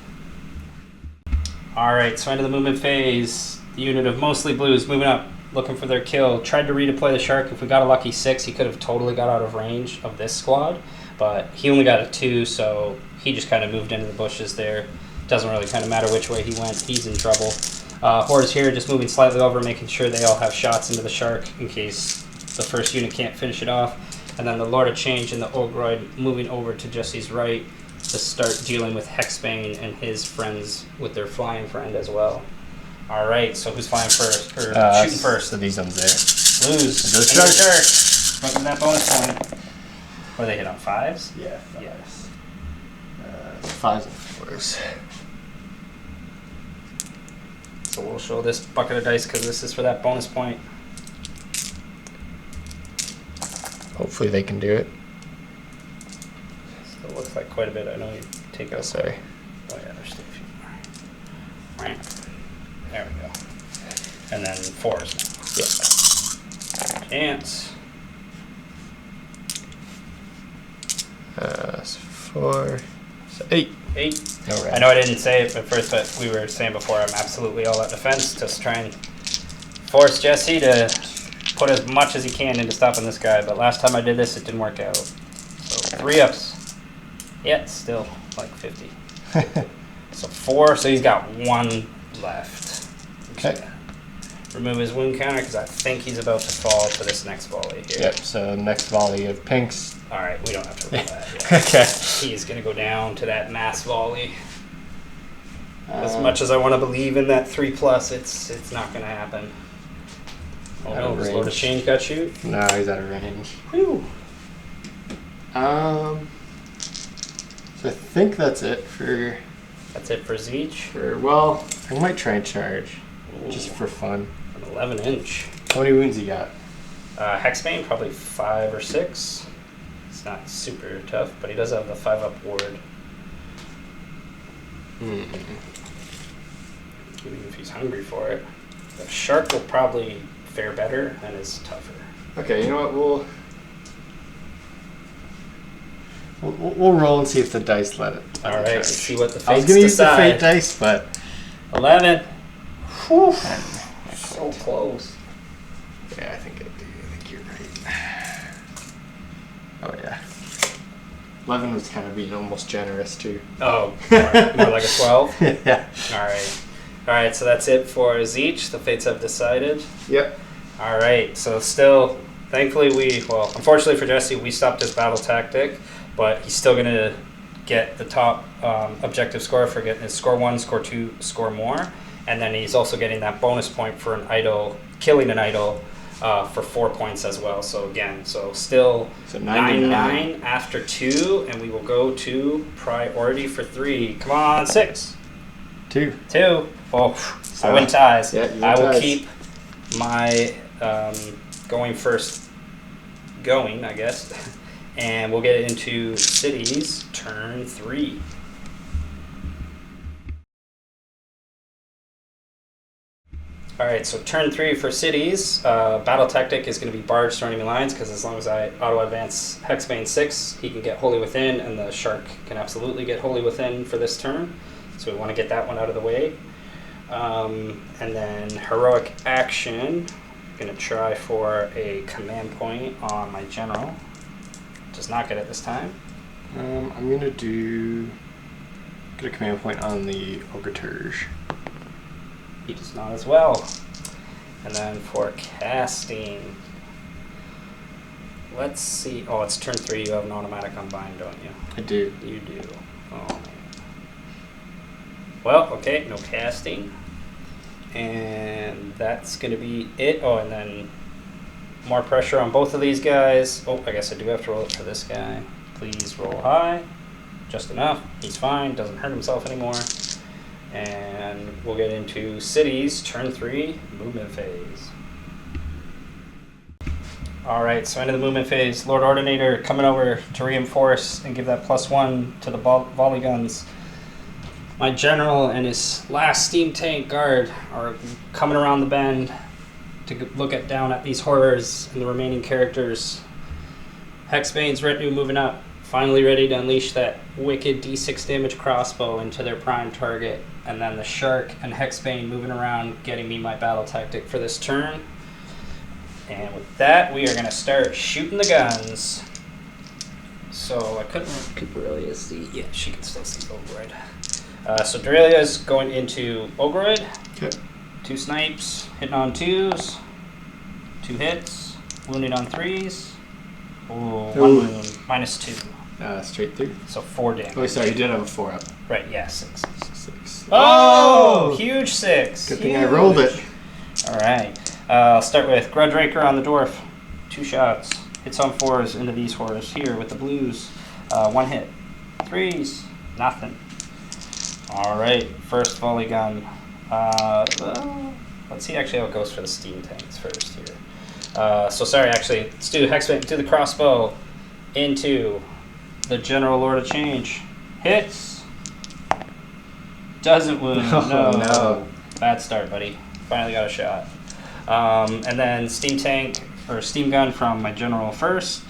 Alright, so into the movement phase. The unit of mostly blues moving up, looking for their kill. Tried to redeploy the shark. If we got a lucky 6, he could have totally got out of range of this squad. But he only got a 2, so he just kind of moved into the bushes there. Doesn't really kind of matter which way he went. He's in trouble. Hordes here just moving slightly over, making sure they all have shots into the shark in case the first unit can't finish it off. And then the Lord of Change and the Ogroid moving over to Jesse's right to start dealing with Hexbane and his friends with their flying friend as well. Alright, so who's flying first? Or shooting first? So these ones there. Blues. The shark. Making that bonus point. What do they hit on? 5s? Yeah, 5s. Yes. 5s and 4s. So we'll show this bucket of dice because this is for that bonus point. Hopefully they can do it. So it looks like quite a bit. I know you take out. Sorry. Oh yeah, there's still a few more. Right. There we go. And then 4s now. Yeah. Chance. So 4. So 8. 8. No red. I know I didn't say it at first, but we were saying before I'm absolutely all out defense. Just try and force Jesse to put as much as he can into stopping this guy. But last time I did this, it didn't work out. So 3 ups. Yeah, still like 50. So 4. So he's got 1 left. Okay. Remove his wound counter because I think he's about to fall to this next volley here. Yep, so next volley of pinks. Alright, we don't have to roll that yet. Okay. He's going to go down to that mass volley. As much as I want to believe in that 3+, it's not going to happen. Oh no, does Lord of Change got you? No, he's out of range. Whew. So I think that's it for... That's it for Tzeentch. Well, I might try and charge. Ooh. Just for fun. An 11-inch. How many wounds you got? Hexbane, probably 5 or 6. It's not super tough, but he does have the 5-up ward. Even if he's hungry for it. The shark will probably fare better and is tougher. Okay, you know what? We'll roll and see if the dice let it. Alright, let's see what the fates I was going to use the decide. fate dice, but... 11. Whew. So close. Yeah, I think I do. I think you're right. Oh, yeah. 11 was kind of being almost generous, too. Oh, more like a 12? Yeah. Alright. Alright, so that's it for Tzeentch. The fates have decided. Yep. Alright, so still, thankfully unfortunately for Jesse, we stopped his battle tactic, but he's still going to get the top objective score for getting his score 1, score 2, score more. And then he's also getting that bonus point for an idol, killing an idol for 4 points as well. So again, still 9-9 after 2, and we will go to priority for 3. Come on, 6. 2. Oh, so I win ties. Yeah, you win I will ties. keep my going first going, I guess. And we'll get into cities turn 3. Alright, so turn 3 for cities. Battle tactic is going to be Barbed through enemy lines, because as long as I auto-advance Hexbane 6, he can get Holy Within, and the Shark can absolutely get Holy Within for this turn. So we want to get that one out of the way. And then Heroic Action, I'm going to try for a command point on my General. Does not get it this time. I'm going to get a command point on the Ogre. He does not as well. And then for casting, let's see. Oh, it's turn 3. You have an automatic Unbind, don't you? I do. You do. Oh, man. Well, okay, no casting. And that's going to be it. Oh, and then more pressure on both of these guys. Oh, I guess I do have to roll it for this guy. Please roll high. Just enough. He's fine. Doesn't hurt himself anymore. And we'll get into cities, turn 3, movement phase. Alright, so into the movement phase. Lord-Ordinator coming over to reinforce and give that +1 to the volley guns. My General and his last steam tank guard are coming around the bend to look down at these horrors and the remaining characters. Hexbane's retinue moving up, finally ready to unleash that wicked D6 damage crossbow into their prime target. And then the Shark and Hexbane moving around, getting me my battle tactic for this turn. And with that, we are going to start shooting the guns. So I couldn't Doralia see. Yeah, she can still see Ogroid. So Doralia is going into Ogroid. Okay. 2 snipes, hitting on 2s. 2 hits, wounding on 3s. Ooh, 1 wound, -2. Straight through. So 4 damage. Oh, sorry, you did have a 4 up. Right, yeah, 6. 6. Oh, huge 6. Good thing I rolled it. All right. I'll start with Grudge-raker on the dwarf. 2 shots. Hits on 4s into these horrors here with the blues. 1 hit. 3s. Nothing. All right. First volley gun. Let's see actually how it goes for the steam tanks first here. So sorry, actually, let's do Hexbane to the crossbow into the General Lord of Change. Hits. Doesn't wound. Oh, no. Bad start, buddy. Finally got a shot. And then steam tank or steam gun from my General first.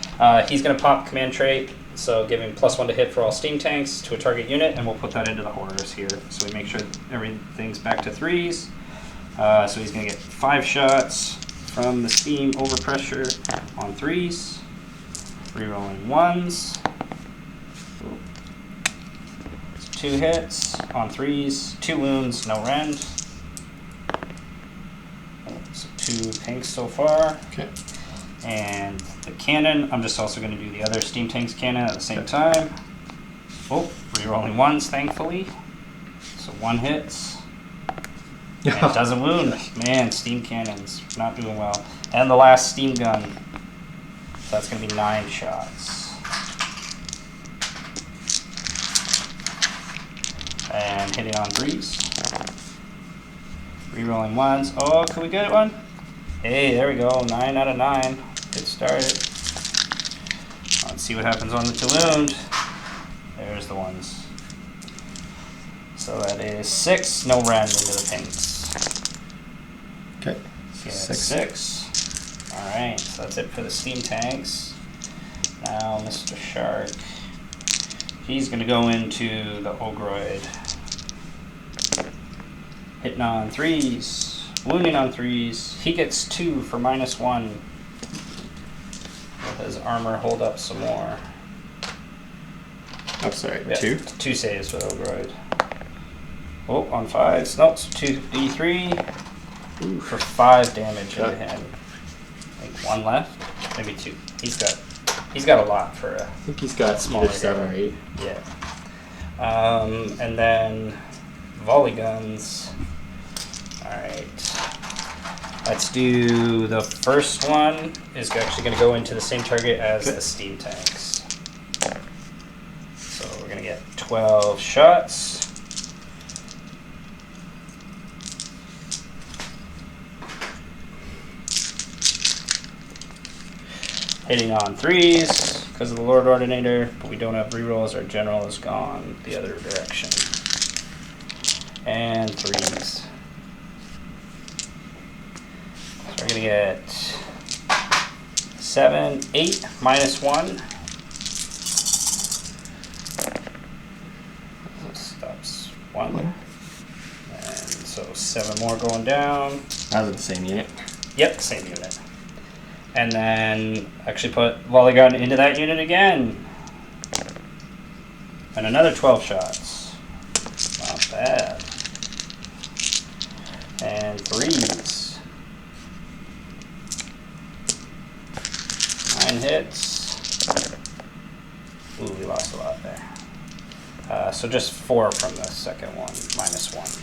He's going to pop command trait, so give him +1 to hit for all steam tanks to a target unit, and we'll put that into the horrors here. So we make sure everything's back to 3s. So he's going to get 5 shots from the steam overpressure on 3s. Rerolling 1s. 2 hits on 3s, 2 wounds, no rend. So 2 pinks so far. Okay. And the cannon, I'm just also going to do the other steam tanks cannon at the same time. Oh, rerolling 1s, thankfully. So 1 hits. And it doesn't wound. Man, steam cannons, not doing well. And the last steam gun. So that's going to be 9 shots. And hitting on 3s. Rerolling 1s. Oh, can we get one? Hey, there we go. 9 out of 9. Good start. Let's see what happens on the to wound. There's the 1s. So that is 6. No rend into the pinks. Okay. So 6. Alright, so that's it for the steam tanks. Now Mr. Shark. He's going to go into the Ogroid. Hitting on 3s. Wounding on 3s. He gets 2 for -1. Will his armor hold up some more? I'm sorry, Yeah, 2? 2 saves for the Ogroid. Oh, on 5s. Nope, so 2d3 for 5 damage into him. I think 1 left. Maybe 2. He's got a lot for a... I think he's got smaller either 7 or 8. Yeah. And then volley guns. Alright. Let's do the first one is actually going to go into the same target as the steam tanks. So we're going to get 12 shots. Hitting on 3s because of the Lord-Ordinator, but we don't have rerolls. Our General is gone the other direction. And 3s. going to get 7, 8, -1. Stops 1. And so 7 more going down. That was the same unit. Yep, same unit. And then actually put Volley Gun into that unit again. And another 12 shots. Not bad. And 3s. 9 hits. Ooh, we lost a lot there. So just 4 from the second one, -1.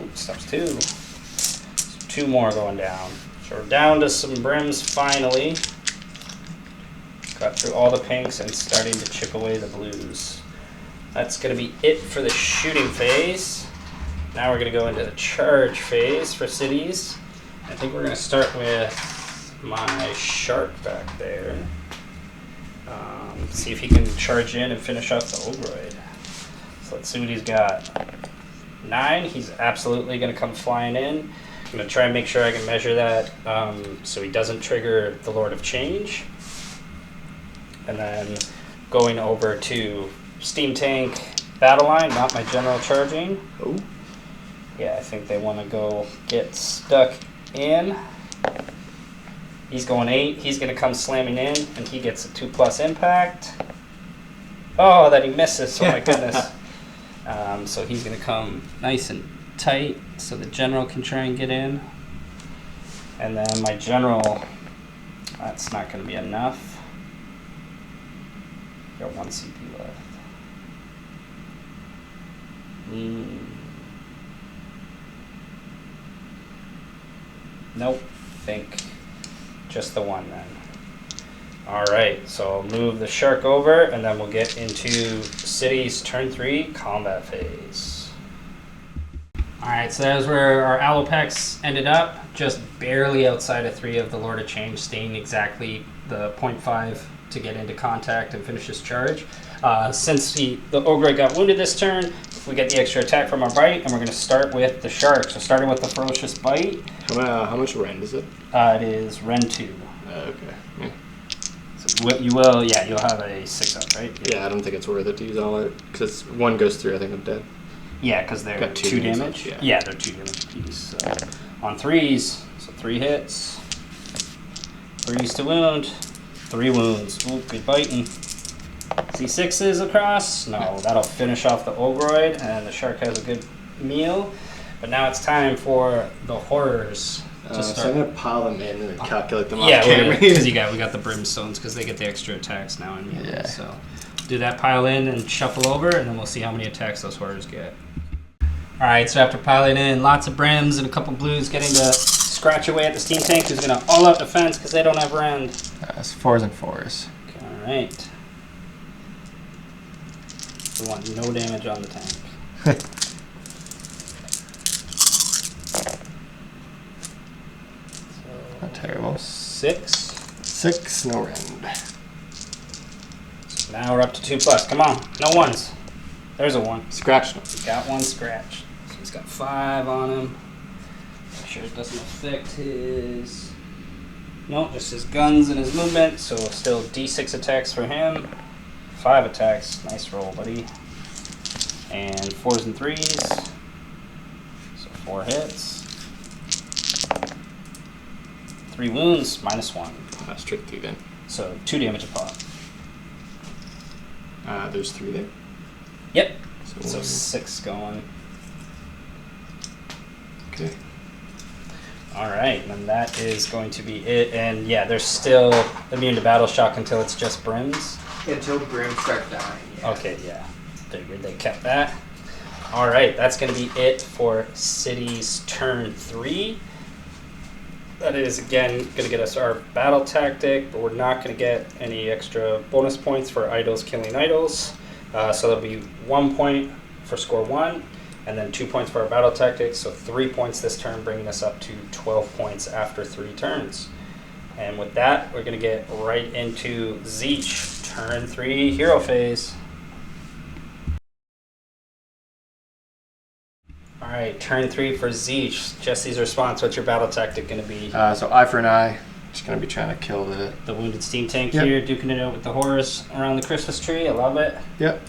Ooh, stops 2. So 2 more going down. So we're down to some brims finally. Got through all the pinks and starting to chip away the blues. That's going to be it for the shooting phase. Now we're going to go into the charge phase for cities. I think we're going to start with my shark back there. See if he can charge in and finish off the Ogroid. So let's see what he's got. 9, he's absolutely going to come flying in. I'm going to try and make sure I can measure that so he doesn't trigger the Lord of Change. And then going over to Steam Tank BATTLELINE, not my general charging. Oh. Yeah, I think they want to go get stuck in. He's going 8. He's going to come slamming in, and he gets a 2+ impact. Oh, that he misses. Oh, my goodness. So he's going to come nice and tight so the general can try and get in. And then my general, that's not going to be enough. Got 1 CP left. Nope. Think just the 1 then. Alright, so I'll move the shark over and then we'll get into City's turn 3 combat phase. Alright, so that is where our Allopex ended up, just barely outside of 3 of the Lord of Change, staying exactly the 0.5 to get into contact and finish his charge. Since the Ogre got wounded this turn, we get the extra attack from our bite, and we're going to start with the shark. So starting with the ferocious bite. How much rend is it? It is rend 2. Okay. Yeah. So you'll have a 6-up, right? Yeah, I don't think it's worth it to use all it, because 1 goes through, I think I'm dead. Yeah, because they're Got 2 damage. damage. Yeah. Yeah, they're 2 damage apiece. So on 3s, so 3 hits. 3s to wound. 3 wounds. Ooh, good biting. C6s across. No, that'll finish off the Ogroid, and the shark has a good meal. But now it's time for the horrors to start. So I'm going to pile them in and then calculate them off Yeah, camera. because we got the brimstones because they get the extra attacks now. Yeah. So do that, pile in and shuffle over, and then we'll see how many attacks those horrors get. All right, so after piling in lots of brims and a couple blues getting to scratch away at the Steam Tank, who's going to all-out defense because they don't have rend. It's 4s and 4s. All right. We want no damage on the tank. Not terrible. 6. 6, no rend. Now we're up to 2+. Come on, no 1s. There's a 1. Scratch them. He got 1 scratched. So he's got 5 on him. Make sure it doesn't affect his... No, just his guns and his movement. So still D6 attacks for him. 5 attacks. Nice roll, buddy. And 4s and 3s. So 4 hits. 3 wounds, -1. Straight through then. So 2 damage a pop. There's 3 there. Yep. So So 6 going. Okay. Alright, and then that is going to be it. And yeah, they're still immune to battle shock until it's just brims. Until brims start dying. Yeah. Okay, yeah. Figured they kept that. Alright, that's going to be it for City's turn 3. That is, again, going to get us our battle tactic, but we're not going to get any extra bonus points for idols killing idols. So there'll be 1 point for score 1, and then 2 points for our battle tactics. So 3 points this turn, bringing us up to 12 points after 3 turns. And with that, we're going to get right into Tzeentch, turn 3 hero phase. Alright, Alright, turn 3 for Tzeentch. Jesse's response, what's your battle tactic going to be? So eye for an eye. Just going to be trying to kill the... Wounded steam tank here, duking it out with the horrors around the Christmas tree. I love it. Yep.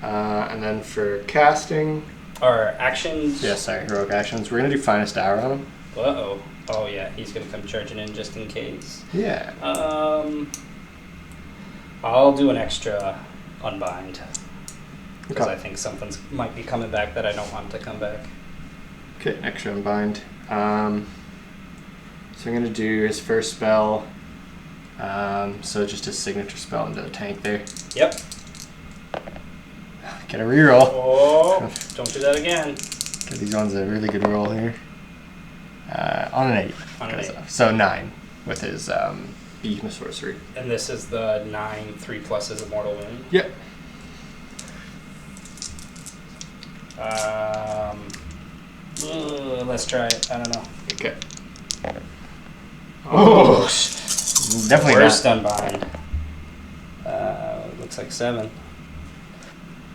And then for casting... Or actions? Yeah, sorry, heroic actions. We're going to do Finest Hour on him. Uh-oh. Oh, yeah, he's going to come charging in just in case. Yeah. I'll do an extra unbind. Because Okay. I think something might be coming back that I don't want to come back. Okay, extra unbind. So I'm going to do his first spell. So just his signature spell into the tank there. Yep. Get a reroll. Oh, don't do that again. Give these ones a really good roll here. On an 8. On an 8. So 9 with his Beachhead sorcery. And this is the 9, 3+ is a mortal wound. Yep. Let's try it. I don't know. Okay. Oh, definitely Worst not. unbind. Looks like 7.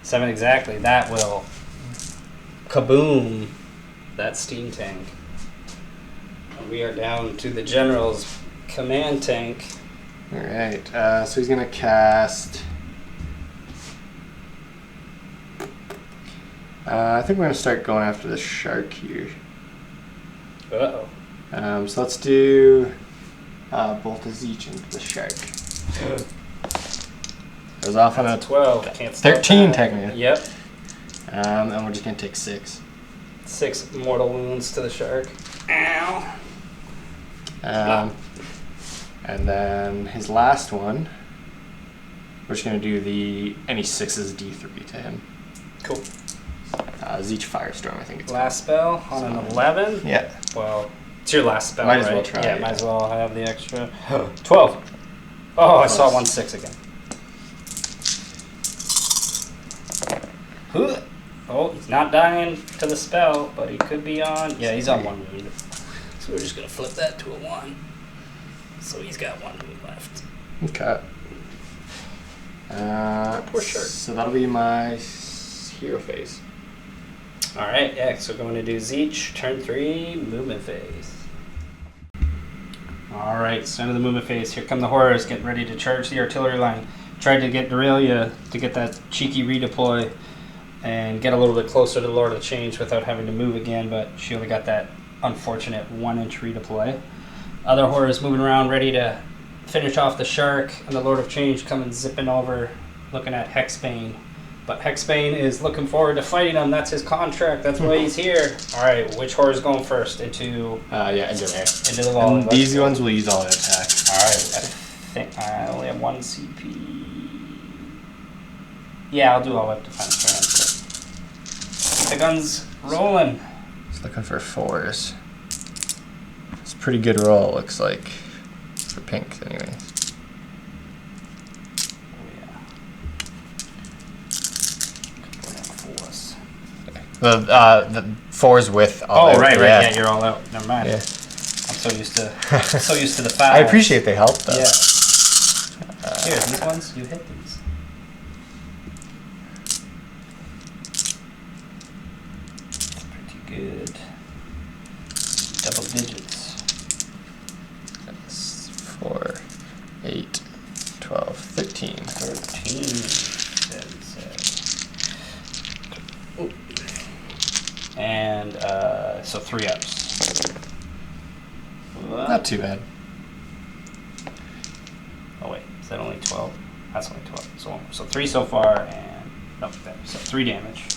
7 exactly. That will kaboom that steam tank. We are down to the general's command tank. All right. So he's gonna cast. I think we're gonna start going after the shark here. Uh-oh. So let's do Bolt of Tzeentch into the shark. Goes off on a 12. Can't stop 13 that. technically. Yep. And we're just gonna take 6. 6 mortal wounds to the shark. Ow. And then his last one, we're just gonna do any 6s D3 to him. Cool. Tzeentch Firestorm, I think it's Last spell on an 11? called. Yeah. Well, it's your last spell, Might as right? well try Yeah, it. might as well have the extra. 12. Oh, I saw 1 6 again. Oh, he's not dying to the spell, but he could be on. Yeah, he's on 1 wound. So we're just going to flip that to a 1. So he's got 1 wound left. Okay. Poor shark. So that'll be my hero phase. Alright, yeah, so going to do Tzeentch, turn 3, movement phase. Alright, so end of the movement phase. Here come the horrors, getting ready to charge the artillery line. Tried to get Doralia to get that cheeky redeploy and get a little bit closer to the Lord of the Change without having to move again, but she only got that unfortunate 1-inch redeploy. Other horrors moving around, ready to finish off the shark, and the Lord of Change coming zipping over, looking at Hexbane. But Hexbane is looking forward to fighting him. That's his contract. That's why he's here. All right, which horror's going first? Into Into there. Into the volley. And these ones will use all their attack. All right, I think I only have 1 CP. Yeah, I'll do all up defense for him. The gun's rolling. Just looking for 4s. It's a pretty good roll, looks like. For pink, anyway. The 4s with all Oh, right, yeah. yeah, you're all out. Never mind. Yeah. I'm so used to the 5s. I appreciate they help, though. Yeah. Here, these ones, you hit these. Pretty good. Double digits. 4, 8, 12, 13. 13. And so 3 ups. Not too bad. Oh wait, is that only 12? That's only 12. So 3 so far, and no, so 3 damage.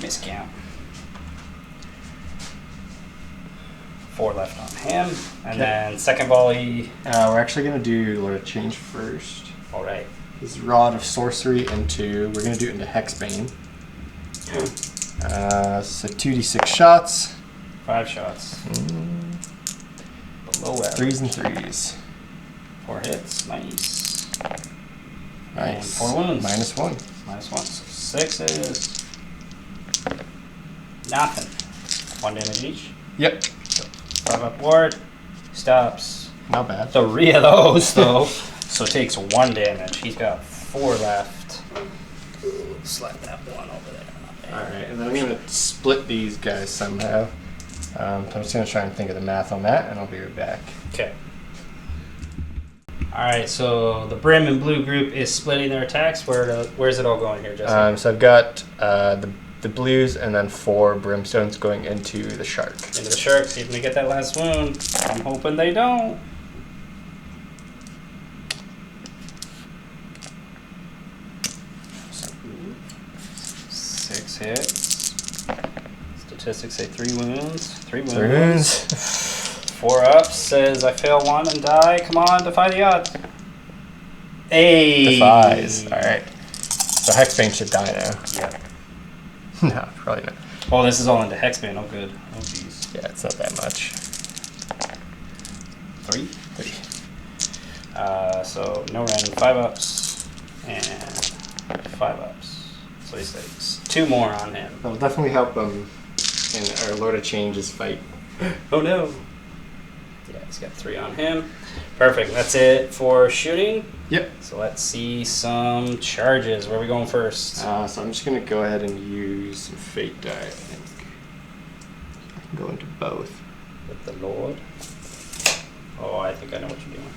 Miscount. 4 left on him, and then second volley. We're actually going to do Lord of Change first. All right. His Rod of Sorcery into, we're going to do it into Hexbane. So 2d6 shots. 5 shots. Below average. 3s and 3s. 4 hits. Nice. And Nice. 4 wounds. -1. -1. So 6 is nothing. 1 damage each. Yep. 5 up ward. Stops. Not bad. 3 of those though. So takes 1 damage. He's got 4 left. Slap that 1 over there. Alright, and then I'm going to split these guys somehow. So I'm just going to try and think of the math on that, and I'll be right back. Okay. Alright, so the Brim and Blue group is splitting their attacks. Where's it all going here, Jesse? So I've got the blues and then 4 brimstones going into the shark. Into the shark, see if they get that last wound. I'm hoping they don't. Six hits. Statistics say 3 wounds. 3 wounds. 3 wounds. 4 ups says I fail 1 and die. Come on, defy the odds. Hey. Defies. Alright. So Hexbane should die now. Yeah. No, probably not. Oh, this is all into Hexbane. Oh, good. Oh, jeez. Yeah, it's not that much. 3? 3. So no random. 5 ups and 5 ups. So he says 2 more on him. That'll definitely help him in our Lord of Change's fight. Oh no. Yeah, he's got 3 on him. Perfect. That's it for shooting. Yep. So let's see some charges. Where are we going first? So I'm just going to go ahead and use some Fate die, I think. I can go into both. With the Lord. Oh, I think I know what you're doing.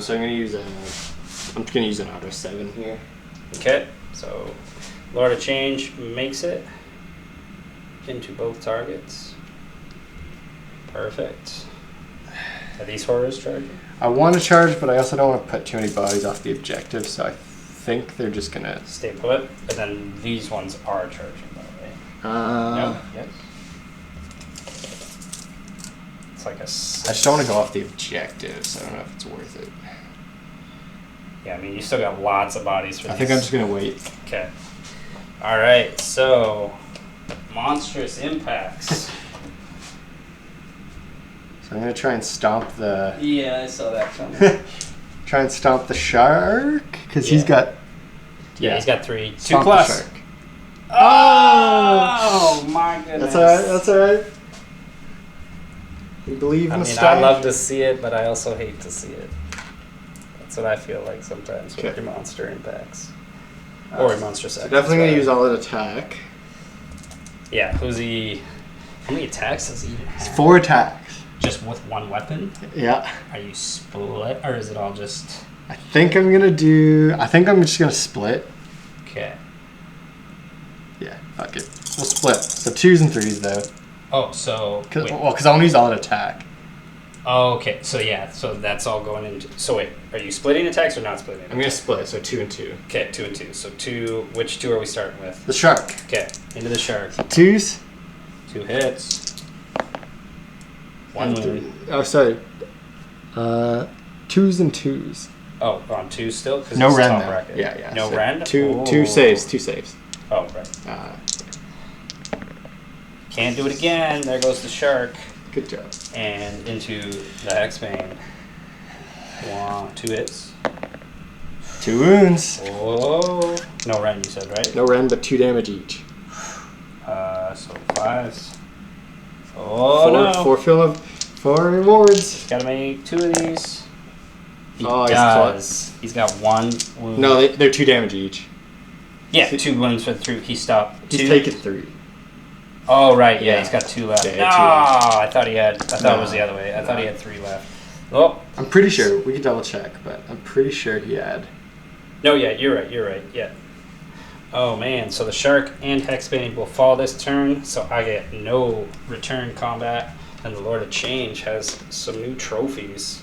So I'm going to use I'm just going to use an auto 7 here. Okay. So Lord of Change makes it into both targets. Perfect. Are these horrors charging? I want to charge, but I also don't want to put too many bodies off the objective, so I think they're just going to... Stay put. And then these ones are charging, by the way. No? Yes. It's like a... I just don't want to go off the objective, so I don't know if it's worth it. Yeah, I mean, you still got lots of bodies for I these. think I'm just going to wait. Okay. Alright, so... Monstrous impacts. So I'm going to try and stomp the... Yeah, I saw that coming. Try and stomp the shark, because he's got... Yeah, he's got 3. 2 Stomp plus. the shark. Oh, my goodness. That's alright, that's alright. We believe in the I love to see it, but I also hate to see it. That's what I feel like sometimes with your monster impacts. Or your monstrous so actions. definitely going to use all an attack. Yeah, who's he... How many attacks does he even have? 4 attacks. Just with 1 weapon? Yeah. Are you split, or is it all just... I think I'm just going to split. Okay. Yeah, fuck it. We'll split. So 2s and 3s, though. Oh, so... Because I want to use all an attack. Oh, okay. So, yeah. So, that's all going into... So, wait. Are you splitting attacks or not splitting attacks? I'm going to split, so 2 and 2. Okay, 2 and 2. So, 2... Which 2 are we starting with? The shark. Okay. Into the shark. 2s. 2 hits. 1 wound. Oh, sorry. 2s and 2s. Oh, on 2 still? No it's rend, top though. bracket. Yeah. No so rend? 2 saves. 2 saves. Oh, right. Can't do it again. There goes the shark. Good job. And into the Hexbane. 2 hits. 2 wounds. Oh. No rend, you said, right? No rend, but 2 damage each. So 5s. Oh, 4 rewards. Gotta make 2 of these. He Oh, does. He's got 1 wound. No, they're 2 damage each. Yeah, 2 wounds for 3. He stopped. He's 2. taken 3. Oh, right. Yeah, Yeah. he's got 2 left. Yeah, No, 2 left. I thought it was the other way. I thought he had 3 left. Oh. I'm pretty sure. We can double check, but I'm pretty sure he had. No, yeah, you're right. Yeah. Oh, man. So the shark and Hexbane will fall this turn, so I get no return combat. And the Lord of Change has some new trophies.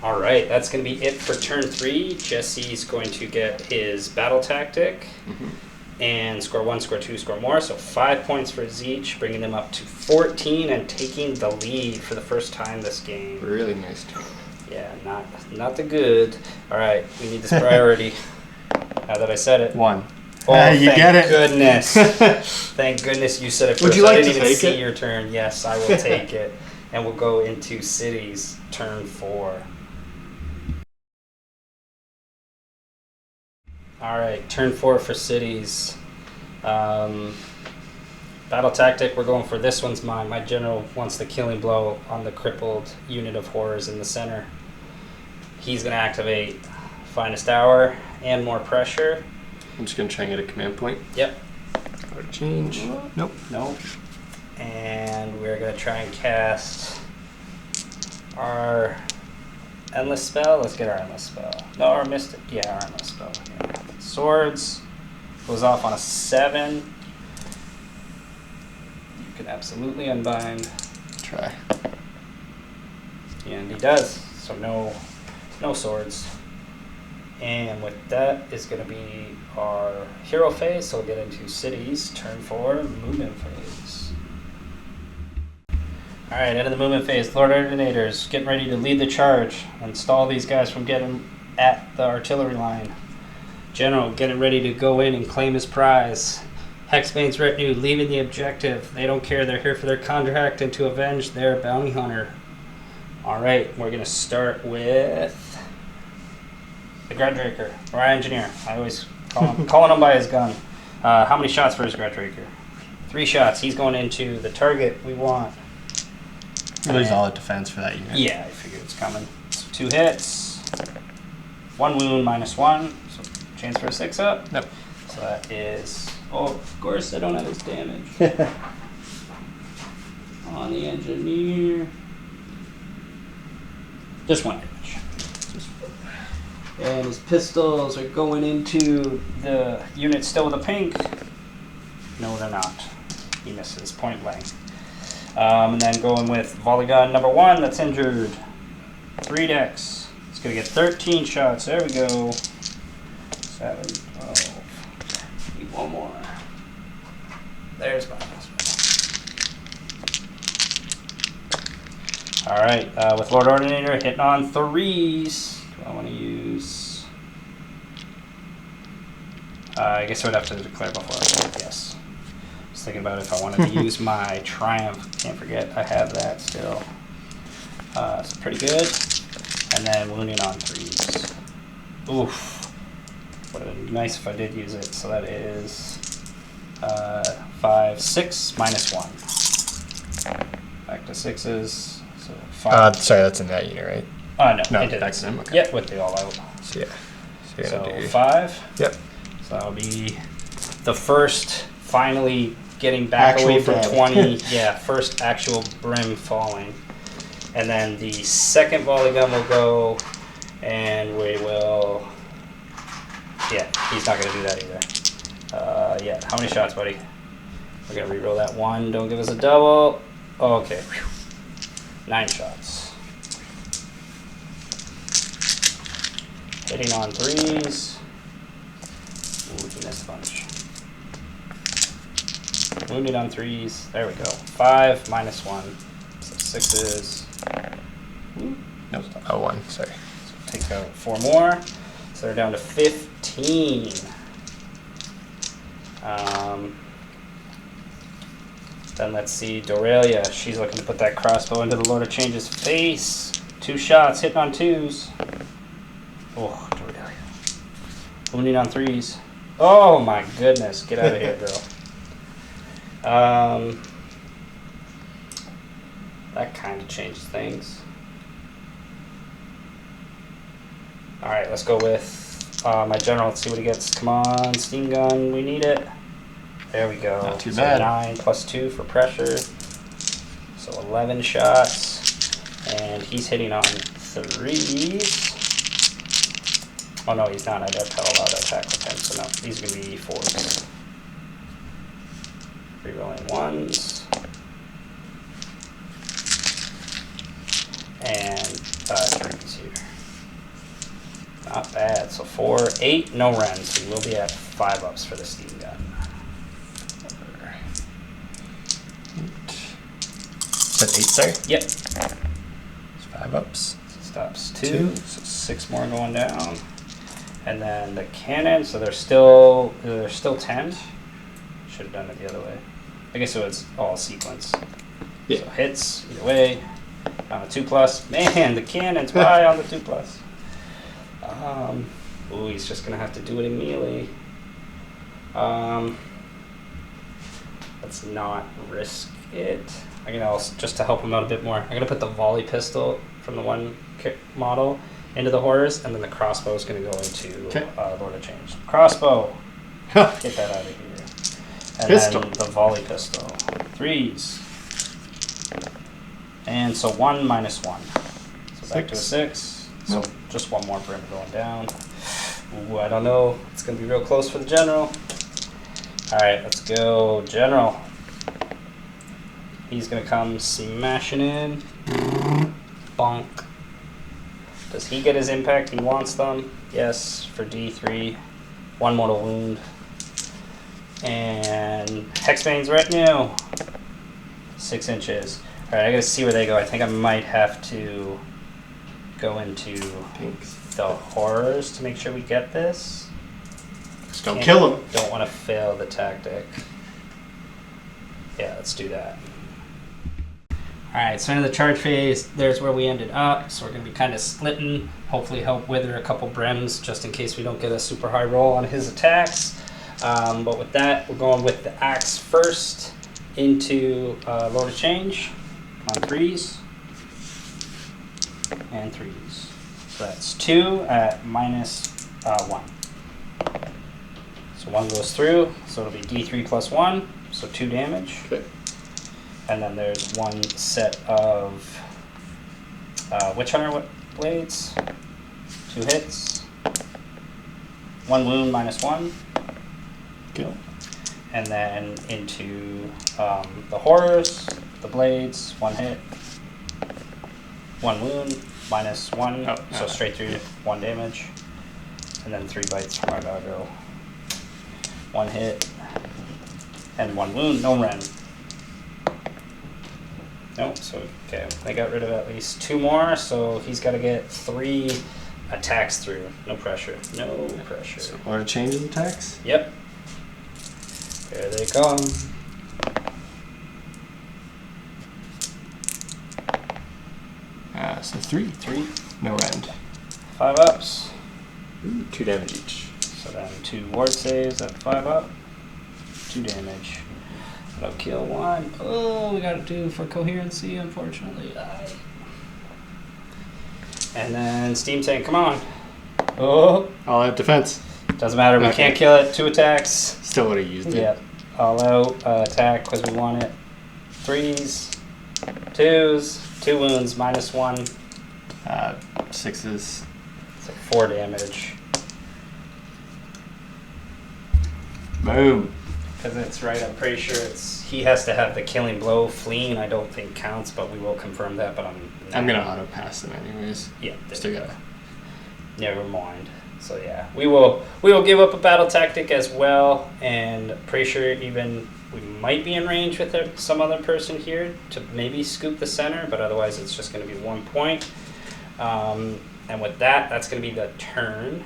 All right, that's going to be it for turn 3. Jesse's going to get his battle tactic and score 1, score 2, score more. So 5 points for Tzeentch, bringing them up to 14 and taking the lead for the first time this game. Really nice turn. Yeah, not the good. All right, we need this priority. Now that I said it. 1. Oh, you thank get it. goodness. Thank goodness you said it first. Would you like I didn't to even take see it? your turn. Yes, I will take it. And we'll go into cities, turn 4. All right, turn 4 for cities. Battle tactic, we're going for this one's mine. My general wants the killing blow on the crippled unit of horrors in the center. He's going to activate Finest Hour and more pressure. I'm just gonna try and get a command point. Yep. Or change. Nope. Nope. And we're gonna try and cast our endless spell. Let's get our endless spell. No, our mystic. Yeah, our endless spell. Yeah. Swords goes off on a 7. You can absolutely unbind. Try. And he does. So no swords. And with that is going to be our hero phase. So we'll get into cities. Turn 4, movement phase. Alright, end of the movement phase. Lord-Ordinator is getting ready to lead the charge and stall these guys from getting at the artillery line. General getting ready to go in and claim his prize. Hexbane's retinue leaving the objective. They don't care. They're here for their contract and to avenge their bounty hunter. Alright, we're going to start with the Grudge-raker, or our engineer. I always calling him by his gun. How many shots for his Grudge-raker? 3 shots. He's going into the target we want. Really solid defense for that unit. Yeah, I figured it's coming. So 2 hits, 1 wound, -1. So chance for a 6-up. Nope. So that is. Oh, of course I don't have his damage. On the engineer. Just 1 damage. And his pistols are going into the unit still with a pink. No, they're not. He misses point blank. And then going with Volley Gun number 1 that's injured. 3 decks. It's going to get 13 shots. There we go. 7, 12. Need 1 more. There's my last one. Alright, with Lord-Ordinator hitting on 3s. Do I want to use... I guess I would have to declare before I said yes. I was thinking about if I wanted to use my Triumph. Can't forget I have that still. It's pretty good. And then wounding on 3s. Oof. Would have been nice if I did use it. So that is 5, 6, -1. Back to 6s. So 5. Sorry, that's in that unit, right? No, it did. Back to him. Okay. Yep, with the all out. So yeah. So 5. Yep. So that'll be the first finally getting back Actual away from dead. 20. Yeah, first actual brim falling. And then the second volley gun will go, and we will. Yeah, he's not going to do that either. Yeah, how many shots, buddy? We're going to reroll that 1. Don't give us a double. Okay. Whew. 9 shots. Hitting on 3s. Ooh, he missed a bunch. Wounded on 3s. There we go. 5, -1. So 6s. Nope. Oh, 1. Sorry. So take out 4 more. So they're down to 15. Then let's see Doralia. She's looking to put that crossbow into the Lord of Change's face. 2 shots, hitting on 2s. Oh, Doralia. Wounding on 3s. Oh my goodness. Get out of here, girl. That kind of changes things. Alright, let's go with my general. Let's see what he gets. Come on, steam gun. We need it. There we go. Not too So bad. 9 + 2 for pressure. So 11 shots. And he's hitting on 3s. Oh no, he's not. I'd have to allow that attack with him. So no, these are going to be 4s. Rerolling 1s. And 3s here. Not bad. So 4, 8, no rends. So we will be at 5-ups for the steam gun. Said 8, sorry? Yep. It's 5-ups. Stops 2. So 6 more going down. And then the cannon. So they're still 10. Should have done it the other way. I guess it was all sequence. Yeah. So hits either way. On a 2+. Man, the cannon's high on the 2+. Ooh, he's just gonna have to do it in melee. Let's not risk it. I'm gonna also, just to help him out a bit more, I'm gonna put the volley pistol from the one model into the horrors, and then the crossbow is gonna go into Okay. Lord of Change. Crossbow. Get that out of here. And Pistol. then the volley pistol. 3s. And so 1 minus 1. So back to a 6. So Nope. just one more brim going down. Ooh, I don't know. It's going to be real close for the general. Alright, let's go general. He's going to come smashing in. Bonk. Does he get his impact? He wants them. Yes, for D3. 1 mortal wound. And Hexbane's retinue. 6 inches. Alright, I gotta see where they go. I think I might have to go into the horrors to make sure we get this. Just don't kill him. Don't want to fail the tactic. Yeah, let's do that. Alright, so into the charge phase, there's where we ended up. So we're going to be kind of splitting. Hopefully help wither a couple brims just in case we don't get a super high roll on his attacks. But with that, we're going with the axe first into Lord of Change on 3s. And 3s. So that's 2 at minus 1. So 1 goes through, so it'll be D3 plus 1, so 2 damage. Okay. And then there's 1 set of Witch Hunter blades, 2 hits, 1 wound minus 1. Good. And then into the horrors, the blades, 1 hit, 1 wound minus 1, so straight through 1 damage. And then 3 bites from our doggo. 1 hit and 1 wound, no rend. Nope, so okay, I got rid of at least 2 more, so he's got to get 3 attacks through. No pressure, no pressure. So, Lord of Change's attacks? Yep. There they come. So 3. 3. No rend. 5 ups. Ooh, 2 damage each. So then 2 ward saves at 5 up. 2 damage. That'll kill 1. Oh, we got to do for coherency, unfortunately. And then Steam Tank, come on. Oh. All out defense. Doesn't matter, we can't kill it. 2 attacks. Still would have used it. Yep. All out attack because we want it. 3s. 2s. 2 wounds, minus 1. 6s. So 4 damage. Boom. Because it's right, I'm pretty sure he has to have the killing blow. Fleeing, I don't think counts, but we will confirm that. But I'm gonna auto pass them anyways. Yeah, Still gotta. never mind. So yeah, we will give up a battle tactic as well, and pretty sure even we might be in range with some other person here to maybe scoop the center, but otherwise it's just going to be 1 point. And with that, that's going to be the turn.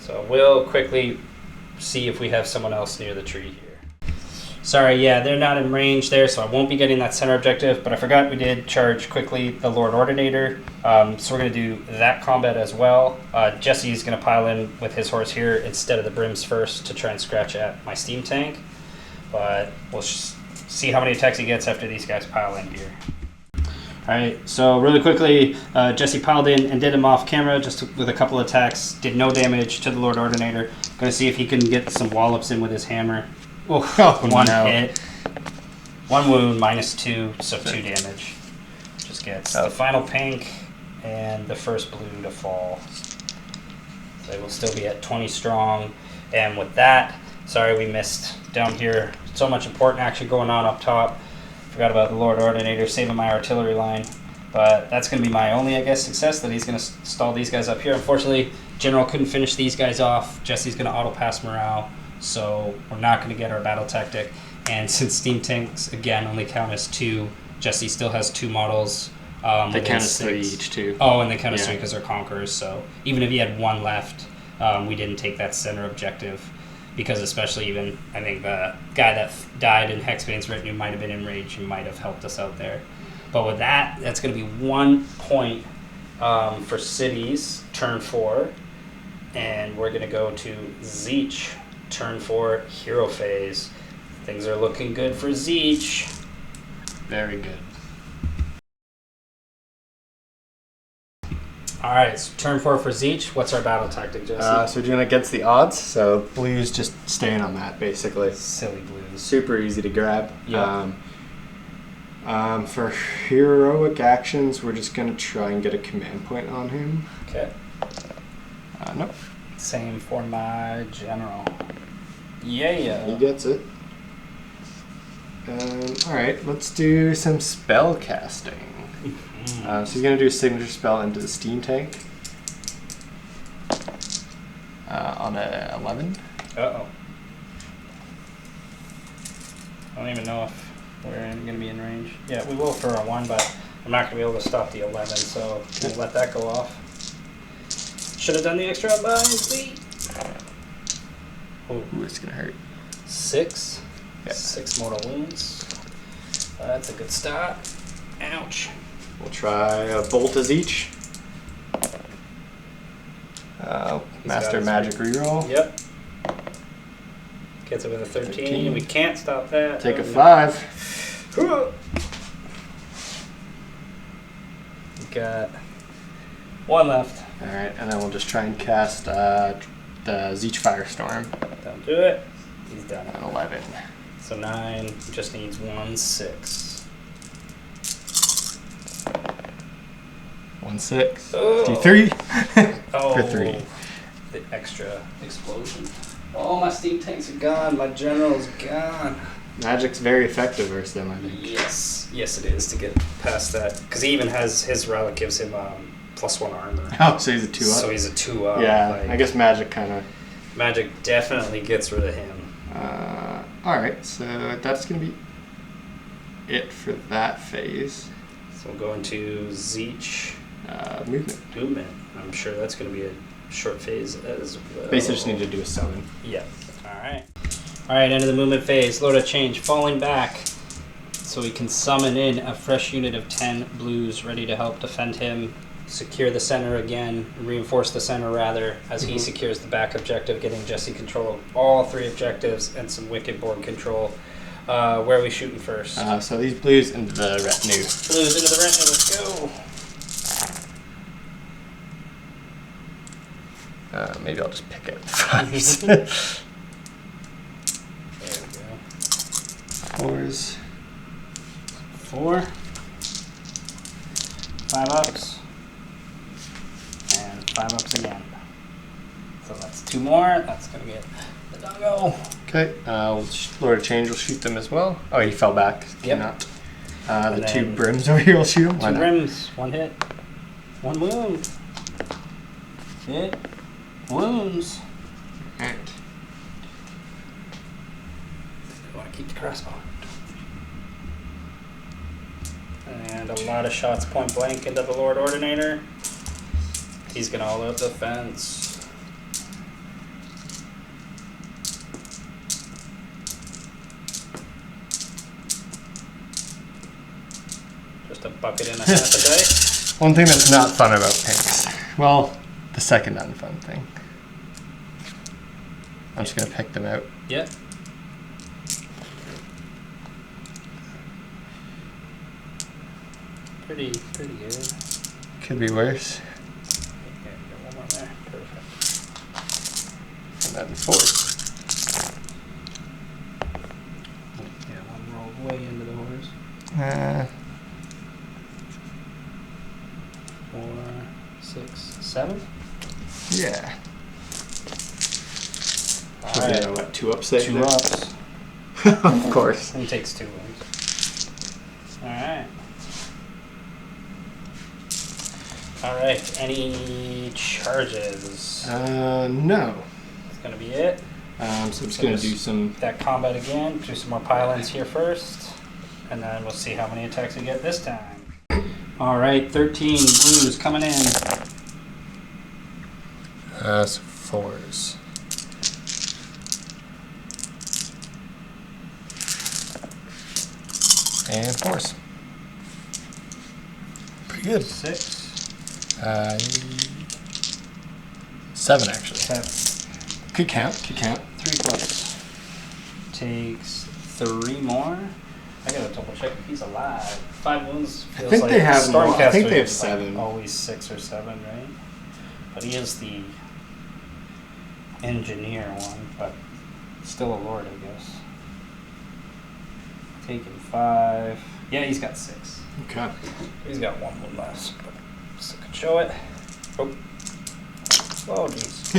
So we'll quickly see if we have someone else near the tree here. Sorry, yeah, they're not in range there, so I won't be getting that center objective, but I forgot we did charge quickly the Lord-Ordinator, so we're going to do that combat as well. Jesse's going to pile in with his horse here instead of the Brims first to try and scratch at my Steam Tank, but we'll see how many attacks he gets after these guys pile in here. Alright, so really quickly, Jesse piled in and did him off camera just with a couple attacks, did no damage to the Lord-Ordinator. Going to see if he can get some wallops in with his hammer. Oh, 1 hit. 1 wound, minus 2, so 2 damage. Just gets the final pink and the first blue to fall. So they will still be at 20 strong. And with that, sorry we missed down here. So much important action going on up top. Forgot about the Lord-Ordinator saving my artillery line. But that's going to be my only, I guess, success, that he's going to stall these guys up here. Unfortunately, General couldn't finish these guys off. Jesse's going to auto-pass morale. So we're not going to get our battle tactic. And since Steam Tanks, again, only count as 2, Jesse still has 2 models. They count as 3 each, too. Oh, and they count as 3 because they're conquerors. So even if he had 1 left, we didn't take that center objective. Because especially even, I think the guy that died in Hexbane's retinue might have been in rage and might have helped us out there. But with that, that's going to be 1 point for cities, turn 4. And we're going to go to Tzeentch, turn 4, hero phase. Things are looking good for Tzeentch. Very good. Alright, so turn 4 for Tzeentch. What's our battle tactic, Jesse? So we're doing against the odds, so blues just staying on that, basically. Silly blues. Super easy to grab. Yeah. For heroic actions, we're just going to try and get a command point on him. Okay. Nope. Same for my general. Yeah. He gets it. Alright, let's do some spell casting. So he's going to do a signature spell into the steam tank on a 11. Uh-oh. I don't even know if we're going to be in range. Yeah, we will for a 1, but I'm not going to be able to stop the 11, so we'll let that go off. Should have done the extra by Z. Ooh, it's going to hurt. 6. Yeah. 6 mortal wounds. That's a good start. Ouch. We'll try a bolt as each. Master magic reroll. Yep. Gets it with a 13. We can't stop that. Take a 5. We got 1 left. Alright, and then we'll just try and cast the Tzeentch Firestorm. Don't do it. He's done it. An 11. So 9 just needs 1 6. 1 6. Oh. Do 3. Oh, For 3. The extra explosion. All my steam tanks are gone. My general's gone. Magic's very effective versus them, I think. Yes, it is to get past that because he even has his relic gives him +1 armor. Oh, so he's a 2 up. So he's a 2 up. Yeah, like, I guess magic kind of. magic definitely gets rid of him. Alright, so that's going to be it for that phase. So we'll go into Tzeentch Movement. I'm sure that's going to be a short phase as well. Basically just need to do a summon. Yeah. Alright, end of the movement phase. Load of change. Falling back. So we can summon in a fresh unit of 10 blues ready to help defend him. Secure the center again. Reinforce the center rather as he secures the back objective, getting Jesse control of all 3 objectives and some wicked board control. Where are we shooting first? So these blues into the retinue. Blues into the retinue. Let's go. Maybe I'll just pick it. 5s. There we go. 4s. 4. 5 ups. And 5 ups again. So that's 2 more. That's going to get the doggo. Okay, Lord of Change will shoot them as well. Oh, he fell back. Yep. Cannot. And The 2 then brims over here will shoot him. 2 brims. 1 hit. 1 wound. Hit. Wounds. Alright. I want to keep the crossbow. And a lot of shots point blank into the Lord-Ordinator. He's going to all out the fence. Just a bucket and a half a dice. One thing that's not fun about pinks. Well, the second unfun thing. I'm just going to pick them out. Yep. Pretty good. Could be worse. Okay, got 1 more there. Perfect. And then 4s. Yeah, 1 rolled way into the horse. 4, 6, 7. Yeah. All Should right. be what, 2 ups there? 2 ups. Of course. And he takes 2 wounds. Alright. Alright, any charges? No. That's gonna be it. So I'm just going to do some. That combat again, do some more pile-ins here first, and then we'll see how many attacks we get this time. Alright, 13 blues coming in. So 4s. And 4s. Pretty good. 6. 7 actually. 7. Could count. 3 plus. Takes 3 more. I gotta double check if he's alive. 5 wounds feels think like they have more. I Stormcaster think they have is, 7. Always 6 or 7, right? But he is the engineer one, but still a lord, I guess. Taking 5. Yeah, he's got 6. Okay. He's got 1 wound less, but still could show it. Oh. Oh, jeez.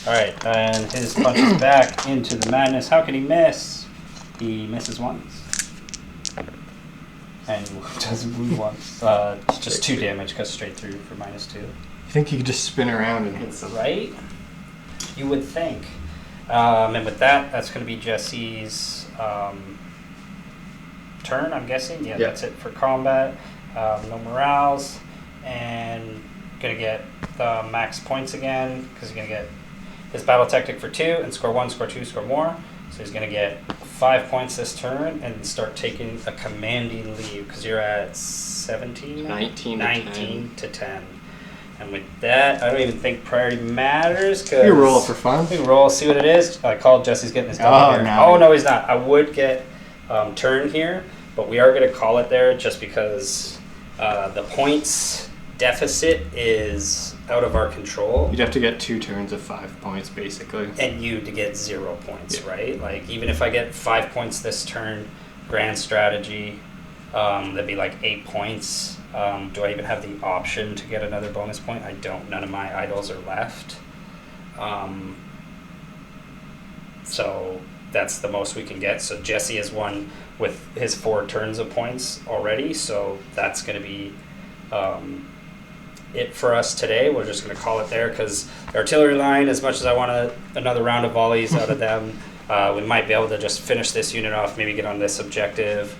Alright, and his punch is back into the madness. How can he miss? He misses once. And doesn't wound once. It's just 2 damage, cuts straight through for -2. You think you could just spin around and hit something? Right? You would think. And with that, that's going to be Jesse's turn, I'm guessing. Yeah, that's it for combat. No morales. And going to get the max points again, because he's going to get his battle tactic for 2 and score 1, score 2, score more. So he's going to get 5 points this turn and start taking a commanding lead, because you're at 17? 19 to 10. And with that, I don't even think priority matters. Cause you roll for fun. we roll, see what it is. I called Jesse's getting his gun here. No. Oh, no, he's not. I would get turn here, but we are going to call it there just because the points deficit is out of our control. You'd have to get 2 turns of 5 points, basically. And you to get 0 points, right? Like, even if I get 5 points this turn, grand strategy, that'd be like 8 points. Do I even have the option to get another bonus point? I don't. None of my idols are left. So that's the most we can get. So Jesse has won with his 4 turns of points already. So that's going to be it for us today. We're just going to call it there, because the artillery line, as much as I want another round of volleys out of them, we might be able to just finish this unit off, maybe get on this objective.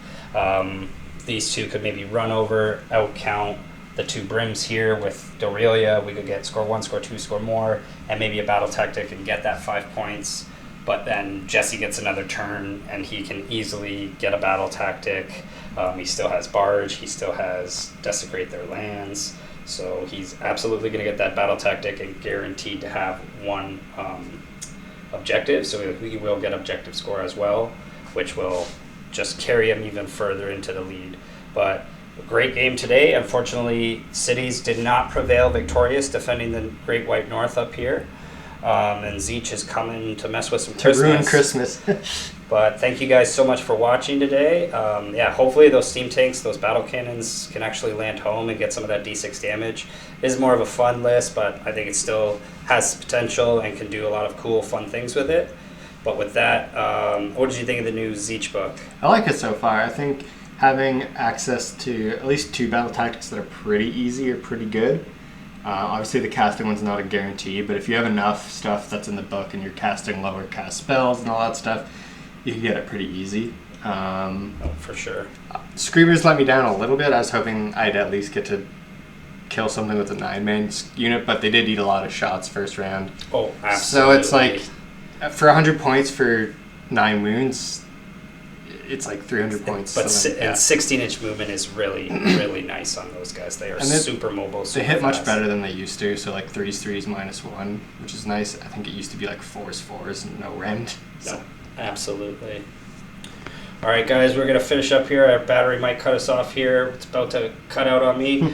These 2 could maybe run over, outcount the 2 brims here with Doralia. We could get score 1, score 2, score more, and maybe a battle tactic and get that 5 points. But then Jesse gets another turn, and he can easily get a battle tactic. He still has Barge. He still has Desecrate Their Lands. So he's absolutely going to get that battle tactic and guaranteed to have 1 objective. So we will get objective score as well, which will just carry him even further into the lead. But a great game today. Unfortunately, Cities did not prevail victorious defending the Great White North up here. And Tzeentch is coming to mess with some Christmas. To ruin Christmas. But thank you guys so much for watching today. Yeah, hopefully those steam tanks, those battle cannons can actually land home and get some of that D6 damage. It is more of a fun list, but I think it still has potential and can do a lot of cool, fun things with it. But with that, what did you think of the new Tzeentch book? I like it so far. I think having access to at least 2 battle tactics that are pretty easy or pretty good. Obviously the casting one's not a guarantee, but if you have enough stuff that's in the book and you're casting lower cast spells and all that stuff, you can get it pretty easy. Oh, for sure. Screamers let me down a little bit. I was hoping I'd at least get to kill something with a 9-man unit, but they did eat a lot of shots first round. Oh, absolutely. So it's like, for 100 points for 9 wounds, it's like 300 points. But 16-inch movement is really, really nice on those guys. They are super mobile. They hit much better than they used to. So like 3s, 3s, -1, which is nice. I think it used to be like 4s, 4s, and no rend. So. No, absolutely. All right, guys, we're going to finish up here. Our battery might cut us off here. It's about to cut out on me.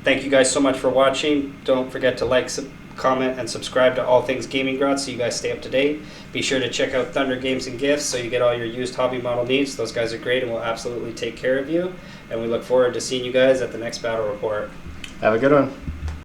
Thank you guys so much for watching. Don't forget to like, comment, and subscribe to All Things Gaming Grot so you guys stay up to date. Be sure to check out Thunder Games and Gifts so you get all your used hobby model needs. Those guys are great and will absolutely take care of you. And we look forward to seeing you guys at the next battle report. Have a good one.